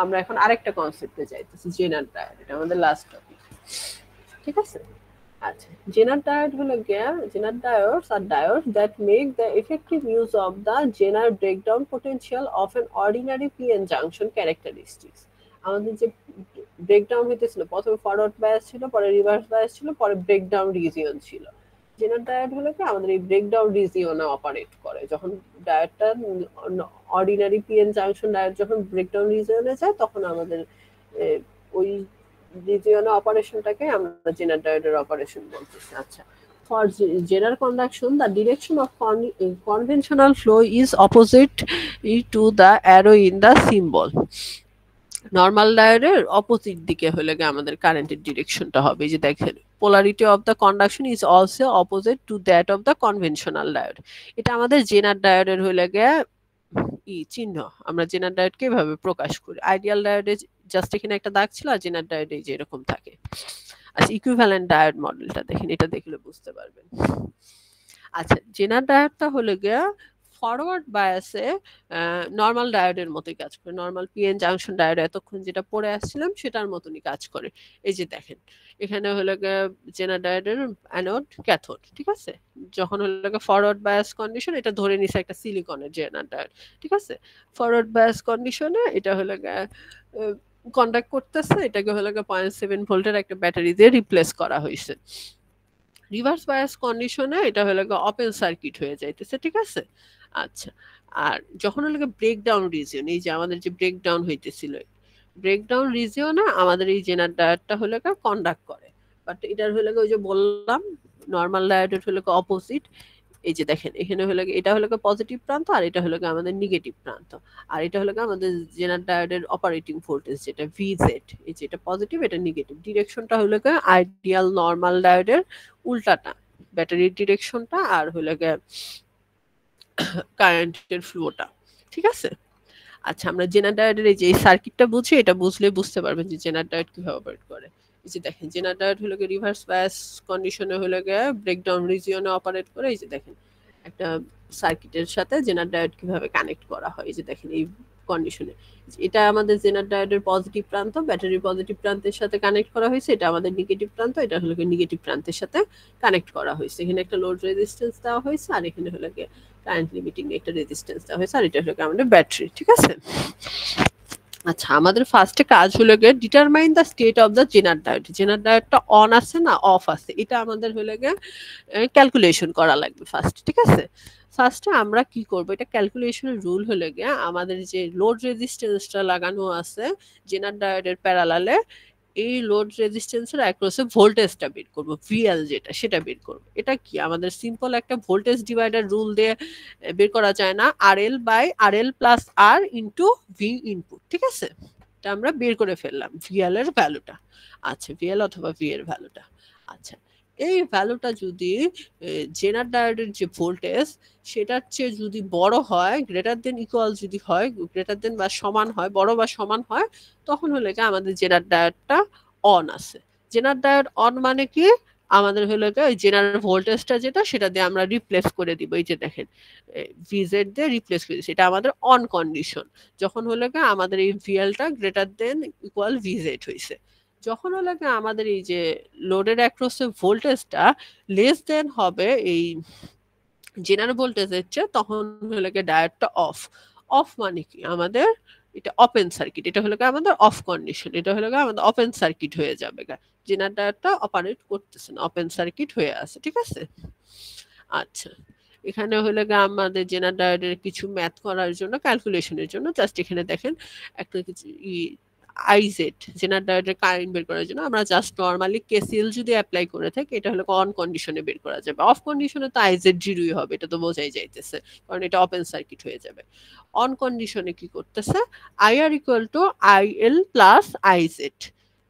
আমরা এখন আরেকটা কনসেপ্টে যাইতেছি, জেনার ডায়োড, এটা আমাদের লাস্ট টপিক, ঠিক আছে? আচ্ছা, Zener diode হলো গিয়া, Zener diodes are diodes that make the effective use of the Zener breakdown potential of an ordinary PN junction characteristics. আমাদের যে ব্রেকডাউন হইতেছিল, প্রথমে ফরওয়ার্ড বায়াস ছিল, পরে রিভার্স বায়াস ছিল, পরে ব্রেকডাউন রিজিয়ন ছিল। Zener diode হলো কি আমাদের এই ব্রেকডাউন রিজিয়নে অপারেট করে। যখন ডায়োডটা অর্ডিনারি পিএন জাংশন ডায়োড যখন ব্রেকডাউন রিজিয়নে যায়, তখন আমাদের ওই রিজিয়নে অপারেশনটাকে আমরা জেনার ডায়োডের অপারেশন বলতেছি। আচ্ছা, for Zener conduction the direction of conventional flow is opposite to the arrow in the symbol. Normal ডায়োডের অপোজিট দিকে হলে গিয়ে আমাদের কারেন্টের ডিরেকশনটা হবে, এই যে দেখেন polarity of the conduction is also opposite to that of the conventional diode. এটা আমাদের জেনার ডায়োডের হলে গিয়ে চিহ্ন। আমরা জেনার ডায়োডকে এভাবে প্রকাশ করি। আইডিয়াল ডায়োডে জাস্ট এখানে একটা দাগ ছিল, আর জেনার ডায়োডে যে এরকম থাকে। আচ্ছা, ইকুইভ্যালেন্ট ডায়োড মডেলটা দেখেন, এটা দেখলে বুঝতে পারবেন। আচ্ছা, জেনার ডায়োডটা হলো গিয়া ফরওয়ার্ড বায়াসে নরমাল ডায়োডের মতোই কাজ করে। নরমাল পিএন জাংশন ডায়োড এতক্ষণ যেটা পড়ে আসছিলাম সেটার মতনই কাজ করে। এই যে দেখেন এখানে হলো জেনার ডায়োডের অ্যানোড ক্যাথোড, ঠিক আছে? যখন হলো ফরওয়ার্ড বায়াস কন্ডিশন, এটা ধরে নিছে একটা সিলিকনের জেনার ডায়োড, ঠিক আছে? ফরওয়ার্ড বায়াস কন্ডিশনে এটা হলো কন্ডাক্ট করতেছে, এটাকে হলো 0.7 ভোল্টের একটা ব্যাটারি দিয়ে রিপ্লেস করা হয়েছে। রিভার্স বায়াস কন্ডিশনে এটা হলো ওপেন সার্কিট হয়ে যাইতেছে, ঠিক আছে? আচ্ছা, আর যখন হলো ব্রেকডাউন রিজিয়ন, এই যে আমাদের যে ব্রেকডাউন হইতেছিল, ব্রেকডাউন রিজিয়নে আমাদের এই জেনার ডায়োডটা হলো কন্ডাক্ট করে, বাট এটার হলো ওই যে বললাম নরমাল ডায়োডের হলো অপোজিট। এই যে দেখেন এখানে হলো এটা হলো পজিটিভ প্রান্ত, আর এটা হলো আমাদের নেগেটিভ প্রান্ত, আর এটা হলো আমাদের জেনার ডায়োডের অপারেটিং ভোল্টেজ যেটা ভিজেড, এই যে এটা পজিটিভ এটা নেগেটিভ। ডিরেকশনটা হলো আইডিয়াল নরমাল ডায়োডের উল্টাটা, ব্যাটারির ডিরেকশনটা আর হলো কারেন্টের ফ্লোটা, ঠিক আছে? আচ্ছা, আমরা জেনার ডায়োডের এই যে সার্কিটটা বুঝি, এটা বুঝলে বুঝতে পারবেন যে জেনার ডায়োড কিভাবে অপারেট করে। এই যে দেখেন জেনার ডায়োড হলো রিভার্স বায়াস কন্ডিশনে হলো ব্রেকডাউন রিজিয়নে অপারেট করে। এই যে দেখেন একটা সার্কিটের সাথে জেনার ডায়োড কিভাবে কানেক্ট করা হয়, এই যে দেখেন এই কন্ডিশনে। এটা আমাদের জেনার ডায়োডের পজিটিভ প্রান্ত, ব্যাটারির পজিটিভ প্রান্তের সাথে কানেক্ট করা হয়েছে। এটা আমাদের নেগেটিভ প্রান্ত, এটা হলো নেগেটিভ প্রান্তের সাথে কানেক্ট করা হয়েছে। এখানে একটা লোড রেজিস্ট্যান্স দেওয়া হয়েছে, আর এখানে হলো কারেন্ট লিমিটিং একটা রেজিস্ট্যান্স দেওয়া হয়েছে, আর এটা হলো আমাদের ব্যাটারি। ঠিক আছে, আচ্ছা আমাদের ফার্স্টে কাজ হলো গিয়ে determine the state of the zener diode. Zener ডায়োডটা অন আছে না অফ আছে, এটা আমাদের হলো গিয়ে ক্যালকুলেশন করা লাগবে ফার্স্ট। ঠিক আছে, ফার্স্টে আমরা কি করব, এটা ক্যালকুলেশনের রুল হলো গিয়ে আমাদের যে লোড রেজিস্ট্যান্সটা লাগানো আছে জেনার ডায়োডের প্যারালালে, এই লোড রেজিস্ট্যান্সের অ্যাক্রসে ভোল্টেজটা বের করব, ভিএল যেটা সেটা বের করব। এটা কি আমাদের সিম্পল একটা ভোল্টেজ ডিভাইডার রুল দিয়ে বের করা যায় না, RL by RL plus R into V input. ঠিক আছে, এটা আমরা বের করে ফেললাম ভিএল এর ভ্যালুটা। আচ্ছা ভিএল অথবা ভি এর ভ্যালুটা। আচ্ছা এই ভ্যালুটা যদি জেনার ডায়োডের যে ভোল্টেজ সেটার চেয়ে যদি বড় হয়, গ্রেটার দেন ইকুয়াল যদি হয়, গ্রেটার দেন বা সমান হয়, বড় বা সমান হয়, তখন হলে কি আমাদের জেনার ডায়োডটা অন আছে। জেনার ডায়োড অন মানে কি আমাদের হলো ওই জেনার ভোল্টেজটা যেটা সেটা দিয়ে আমরা রিপ্লেস করে দিব। এই যে দেখেন ভিজেড দিয়ে রিপ্লেস করে দিচ্ছি, এটা আমাদের অন কন্ডিশন। যখন হলো কি আমাদের এই ভিএলটা গ্রেটার দেন ইকুয়াল ভিজেড হয়েছে। যখন হলো কি আমাদের এই যে লোডের অ্যাক্রসে ভোল্টেজটা লেস দেন হবে এই জেনারেল ভোল্টেজের চেয়ে, তখন হলো গিয়ে ডায়োডটা অফ। অফ মানে কি আমাদের এটা ওপেন সার্কিট, এটা হলো গিয়ে আমাদের অফ কন্ডিশন, এটা হলো গিয়ে আমাদের ওপেন সার্কিট হয়ে যাবে, জেনারেল ডায়োডটা অপারেট করতেছে না, ওপেন সার্কিট হয়ে আছে। ঠিক আছে, আচ্ছা এখানে হলো গিয়ে আমাদের জেনারেল ডায়োডের কিছু ম্যাথ করার জন্য, ক্যালকুলেশনের জন্য জাস্ট এখানে দেখেন একটা কিছু আইজেড জেনারেল ডায়োডের কারেন্ট বের করার জন্য আমরা জাস্ট নরমালি কেসিএল যদি অ্যাপ্লাই করে থাকি, এটা হলো অন কন্ডিশনে বের করা যাবে। অফ কন্ডিশনে তো আইজেড জিরোই হবে, এটা তো বোঝাই যাইতেছে, কারণ এটা ওপেন সার্কিট হয়ে যাবে। অন কন্ডিশনে কি করতেছে, IR equal to IL plus IZ,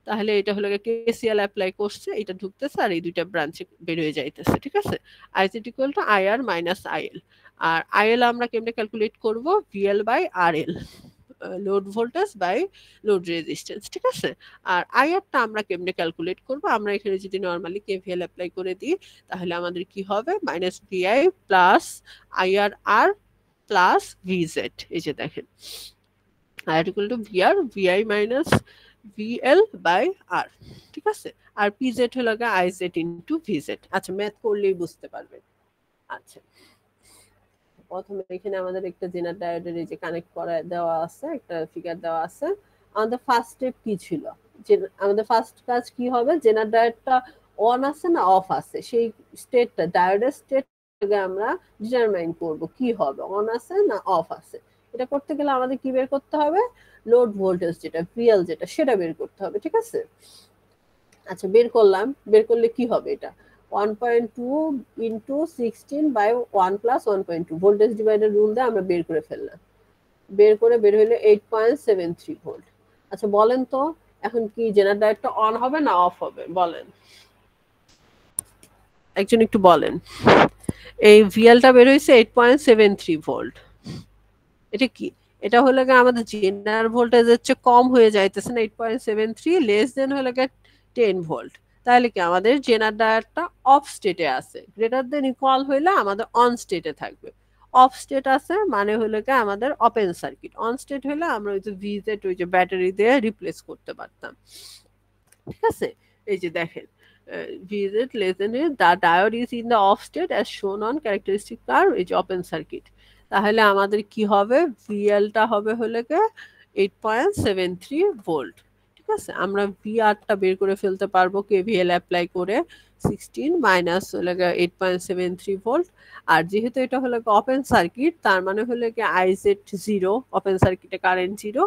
তাহলে এটা হলো কেসিএল অ্যাপ্লাই করছে, এটা ঢুকতেছে আর এই দুইটা ব্রাঞ্চে বের হয়ে যাইতেছে। ঠিক আছে, IZ equal to IR minus IL. আর আইএল আমরা কেমনে ক্যালকুলেট করব, VL by RL, load voltage by load resistance. ঠিক আছে, আর আইআরটা আমরা কেমনে ক্যালকুলেট করব, আমরা এখানে যদি নরমালি কেভিএল অ্যাপ্লাই করে দিই তাহলে আমাদের কি হবে, minus VI plus IR R plus VZ. এই যে দেখেন IR equal to VR, VI minus VL by R. ঠিক আছে, আর পিজেড হলো আইজেড ইনটু ভিজেড। আচ্ছা ম্যাথ করলেই বুঝতে পারবেন। আচ্ছা প্রথমে এখানে আমাদের একটা জেনার ডায়োডের এই যে কানেক্ট করা দেওয়া আছে, একটা ফিগার দেওয়া আছে। আমাদের ফার্স্ট স্টেপ কি ছিল, যে আমাদের ফার্স্ট কাজ কি হবে, জেনার ডায়োডটা অন আছে না অফ আছে, সেই স্টেটটা ডায়োডের স্টেটটাকে আমরা ডিটারমাইন করব কি হবে, অন আছে না অফ আছে। এটা করতে গেলে আমাদের কি বের করতে হবে, লোড ভোল্টেজ যেটা ভিএল যেটা সেটা বের করতে হবে। ঠিক আছে, আচ্ছা বের করলাম, বের করলে কি হবে, এটা 1.2 into 16 by 1 plus 1.2 voltage divider rule দিয়ে আমরা বের করে ফেললাম। বের করে বের হইলো 8.73 ভোল্ট। আচ্ছা বলেন তো এখন কি জেনারেল ডায়োডটা অন হবে না অফ হবে, বলেন একজন একটু বলেন। এই ভিএলটা বের হইছে 8.73 ভোল্ট, এটা কি, এটা হলো গিয়ে আমাদের জেনারেল ভোল্টেজের চেয়ে কম হয়ে যাইতেছে না, 8.73 লেস দেন হলো গিয়ে 10 ভোল্ট। তাহলে কি আমাদের জেনারেল ডায়োডটা অফ স্টেটে আছে, গ্রেটার দেন ইকুয়াল হইলে আমাদের অন স্টেটে থাকবে। অফ স্টেট আছে মানে হলো কি আমাদের ওপেন সার্কিট, অন স্টেট হলে আমরা ওই যে ভিজেড ওই যে ব্যাটারি দিয়ে রিপ্লেস করতে পারতাম। ঠিক আছে, এই যে দেখেন VZ less then, the diode is in the off state as shown on characteristic curve, এই যে ওপেন সার্কিট। তাহলে আমাদের কি হবে, ভিএলটা হবে হলে কি 8.73 ভোল্ট। ঠিক আছে, আমরা ভিআরটা বের করে ফেলতে পারবো কেভিএল অ্যাপ্লাই করে, 16 মাইনাস হলে 8.73 ভোল্ট। আর যেহেতু এটা হলো ওপেন সার্কিট তার মানে হলো কি আইজেড জিরো, ওপেন সার্কিটে কারেন্ট জিরো,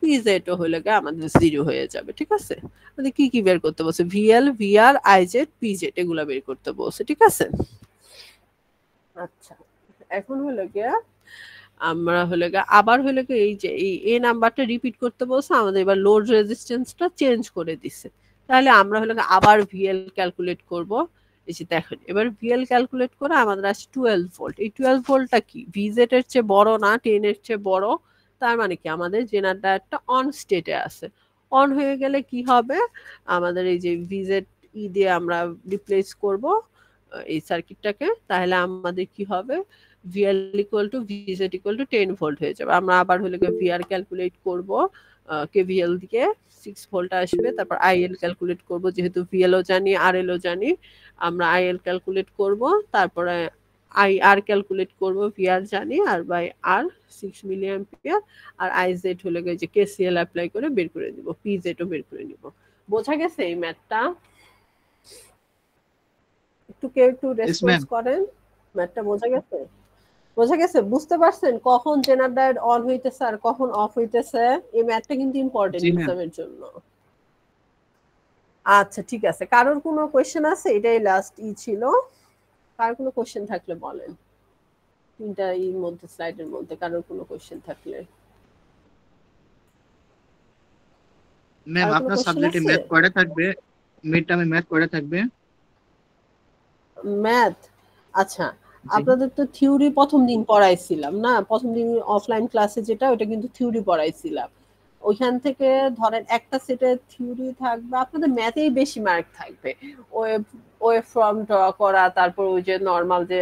পিজেড হলে আমাদের জিরো হয়ে যাবে। ঠিক আছে, আমাদের কি কি বের করতে বলছে, ভিএল ভিআর আইজেড পিজেড এগুলা বের করতে বলছে। ঠিক আছে, আচ্ছা এখন হলো গিয়া আমরা হলো গিয়া আবার হলো গিয়ে এই যে এই নাম্বারটা রিপিট করতে বলছে, আমাদের এবার লোড রেজিস্ট্যান্সটা চেঞ্জ করে দিছে। তাহলে আমরা হলো গিয়ে আবার ভিএল ক্যালকুলেট করব। এই যে দেখেন এবার ভিএল ক্যালকুলেট করে আমাদের আছে 12 ভোল্ট। এই 12 ভোল্টটা কি ভিজেড এর চেয়ে বড় না 10 এর চেয়ে বড়, তার মানে কি আমাদের জেনারেল ডায়োডটা অন স্টেটে আছে। অন হয়ে গেলে কি হবে, আমাদের এই যে ভিজেড দিয়ে আমরা রিপ্লেস করব এই সার্কিটটাকে, তাহলে আমাদের কি হবে, VL equal to VZ equal to 10 volt হয়ে যাবে। আমরা আবার হলে VR ক্যালকুলেট করব, KVL দিয়ে 6 ভোল্ট আসবে। তারপর IL ক্যালকুলেট করব, যেহেতু VL ও জানি RL ও জানি, আমরা IL ক্যালকুলেট করব। তারপরে IR ক্যালকুলেট করব, VR জানি, আর বাই R 6 মিলি অ্যাম্পিয়ার। আর IZ হলে যে KCL অ্যাপ্লাই করে বের করে দিব, PZ ও বের করে নিব। বোঝা গেছে এই ম্যাথটা? একটু রেসপন্স করেন। ম্যাথটা বোঝা গেছে? বোঝা গেছে? বুঝতে পারছেন কখন জেনার ডায়োড অন হইতেছে আর কখন অফ হইতেছে? এই ম্যাথটা কিন্তু ইম্পর্টেন্ট এক্সামের জন্য। আচ্ছা ঠিক আছে, কারোর কোনো কোশ্চেন আছে? এটাই লাস্ট ছিল। কার কোনো কোশ্চেন থাকলে বলেন, তিনটা এর মধ্যে স্লাইডের মধ্যে কারোর কোনো কোশ্চেন থাকলে। ম্যাম আপনার সাবজেক্টে ম্যাথ কয়টা থাকবে? মিড টার্মে ম্যাথ কয়টা থাকবে? ম্যাথ, আচ্ছা আপনাদের তো থিওরি প্রথম দিন পড়াইছিলাম না, প্রথম দিন অফলাইন ক্লাসে যেটা, ওটা কিন্তু থিওরি পড়াইছিলাম। ওইখান থেকে ধরেন একটা সেটে থিওরি থাকবে, আপনাদের ম্যাথেই বেশি মার্ক থাকবে। ওয়েভ ফর্ম ড্র করা, তারপর ওই যে নরমাল যে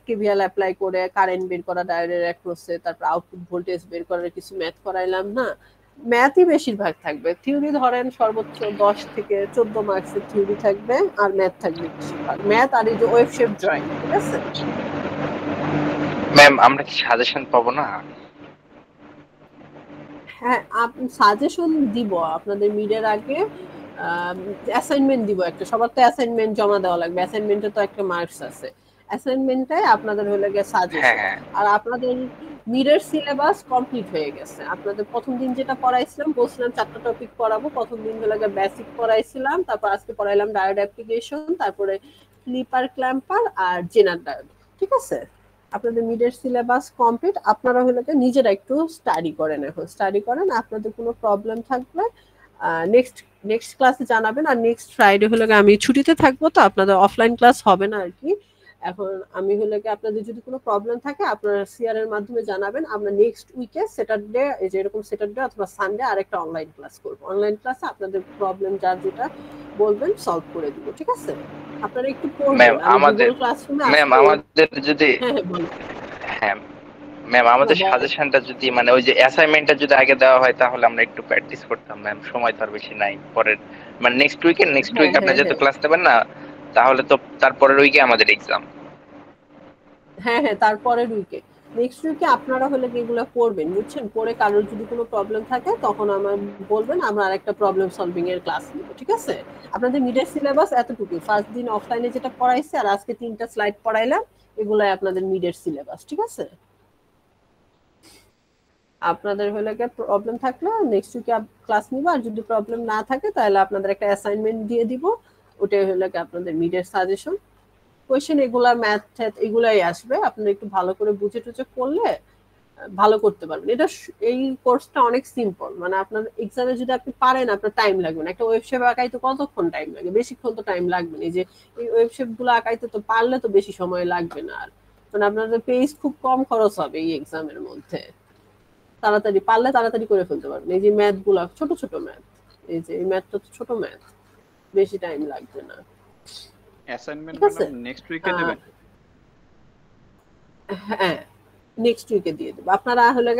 কেভিএল অ্যাপ্লাই করে কারেন্ট বের করা ডায়োডের অ্যাক্রসে, তারপর আউটপুট ভোল্টেজ বের করার কিছু ম্যাথ করাইলাম না, ম্যাথই বেশিরভাগ থাকবে। থিওরি ধরেন সর্বোচ্চ 10 থেকে 14 মার্কসের থিওরি থাকবে, আর ম্যাথ থাকবে বেশিরভাগ। ম্যাথ আর এই যে ওয়েভ শেপ ড্রয়িং, ঠিক আছে? ম্যাম আমরা কি সাজেশন পাবো না? হ্যাঁ, সাজেশন দিব আপনাদের মিডের আগে। অ্যাসাইনমেন্ট দিব একটা, সবার তো অ্যাসাইনমেন্ট জমা দেওয়া লাগবে, অ্যাসাইনমেন্টে তো একটা মার্কস আছে। অ্যাসাইনমেন্টে আপনাদের হলে গিয়ে সাজেশন। আর আপনাদের মিডের সিলেবাস কমপ্লিট হয়ে গেছে। আপনাদের প্রথম দিন যেটা পড়াইছিলাম, বলছিলাম 4টা টপিক পড়াবো। প্রথম দিন হলে গিয়ে বেসিক পড়াইছিলাম, তারপর আজকে পড়াইলাম ডায়োড অ্যাপ্লিকেশন, তারপরে ক্লিপার ক্ল্যাম্পার আর জেনার ডায়োড, ঠিক আছে? আপনাদের মিডের সিলেবাস কমপ্লিট। আপনারা হলে নিজেরা একটু স্টাডি করেন, এখন স্টাডি করেন। আপনাদের কোনো প্রবলেম থাকলে নেক্সট ক্লাসে জানাবেন। আর নেক্সট ফ্রাইডে হলে আমি ছুটিতে থাকবো, তো আপনাদের অফলাইন ক্লাস হবে না আর কি। এখন আমি হলে আপনাদের যদি কোনো প্রবলেম থাকে আপনারা সিআর এর মাধ্যমে জানাবেন। আমরা নেক্সট উইকে স্যাটারডে, এই যে এরকম স্যাটারডে অথবা সানডে আরেকটা অনলাইন ক্লাস করব। অনলাইন ক্লাসে আপনাদের প্রবলেম যার যেটা বলবেন সলভ করে দিব, ঠিক আছে? আপনারা একটু পড়বেন। আমাদের ক্লাসরুমে ম্যাম আমাদের যদি হ্যাঁ ম্যাম আমাদের সাজেশনটা যদি মানে ওই যে অ্যাসাইনমেন্টটা যদি আগে দেওয়া হয় তাহলে আমরা একটু প্র্যাকটিস করতাম ম্যাম। সময় তো আর বেশি নাই। পরের মানে নেক্সট উইক আপনি যেহেতু ক্লাস দেবেন না, তাহলে তো তারপরের উইকে আমাদের এক্সাম। হ্যাঁ, তারপরের উইকে, নেক্সট উইকে আপনারা হলে এগুলো পড়বেন, বুঝছেন? পড়ে কারোর যদি কোনো প্রবলেম থাকে তখন আমার বলবেন, আমরা আরেকটা প্রবলেম সলভিং এর ক্লাস নিব, ঠিক আছে? আপনাদের মিডের সিলেবাস এতটুকু। ফার্স্ট দিন অফলাইনে যেটা পড়াইছে আর আজকে 3টা স্লাইড পড়াইলাম, এগুলাই আপনাদের মিডের সিলেবাস, ঠিক আছে? আপনাদের হলে প্রবলেম থাকলে নেক্সট উইকে ক্লাস নিব। আর যদি প্রবলেম না থাকে তাহলে আপনাদের একটা অ্যাসাইনমেন্ট দিয়ে দিব, ওটাই হলে আপনাদের মিডের সাজেশন। কোয়েশ্চেন এগুলা ম্যাথ এগুলাই আসবে। আপনারা একটু ভালো করে বুঝে টুঝে করলে ভালো করতে পারবেন। এটা এই কোর্সটা অনেক সিম্পল, মানে আপনার এক্সামে যদি আপনি পারেন আপনার টাইম লাগবে না। একটা ওয়েবশেপ আঁকাইতে কতক্ষণ টাইম লাগে? বেশিক্ষণ তো টাইম লাগবে না। এই যে এই ওয়েবশেপ গুলো আঁকাইতে তো পারলে তো বেশি সময় লাগবে না। আর মানে আপনাদের পেজ খুব কম খরচ হবে এই এক্সামের মধ্যে। তাড়াতাড়ি পারলে তাড়াতাড়ি করে ফেলতে পারবেন। এই যে ম্যাথ গুলা ছোট ছোট ম্যাথ, এই যে এই ম্যাথটা তো ছোট ম্যাথ, বেশি টাইম লাগবে না। অ্যাসাইনমেন্ট নেক্সট উইকে দেবেন? হ্যাঁ, নেক্সট উইকে দিয়ে দেব। আপনারা হলে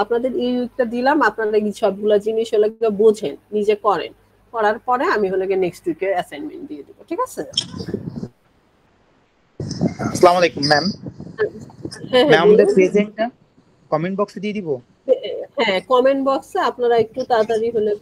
আপনাদের এই উইকটা দিলাম, আপনারা এই সবগুলা জিনিস হলে বোঝেন, নিজে করেন। করার পরে আমি হলে নেক্সট উইকে অ্যাসাইনমেন্ট দিয়ে দেব, ঠিক আছে? আসসালামু আলাইকুম ম্যাম। ম্যাম আমাদের প্রেজেন্টটা কমেন্ট বক্সে দিয়ে দিব? হ্যাঁ, কমেন্ট বক্সে আপনারা একটু তাড়াতাড়ি হলে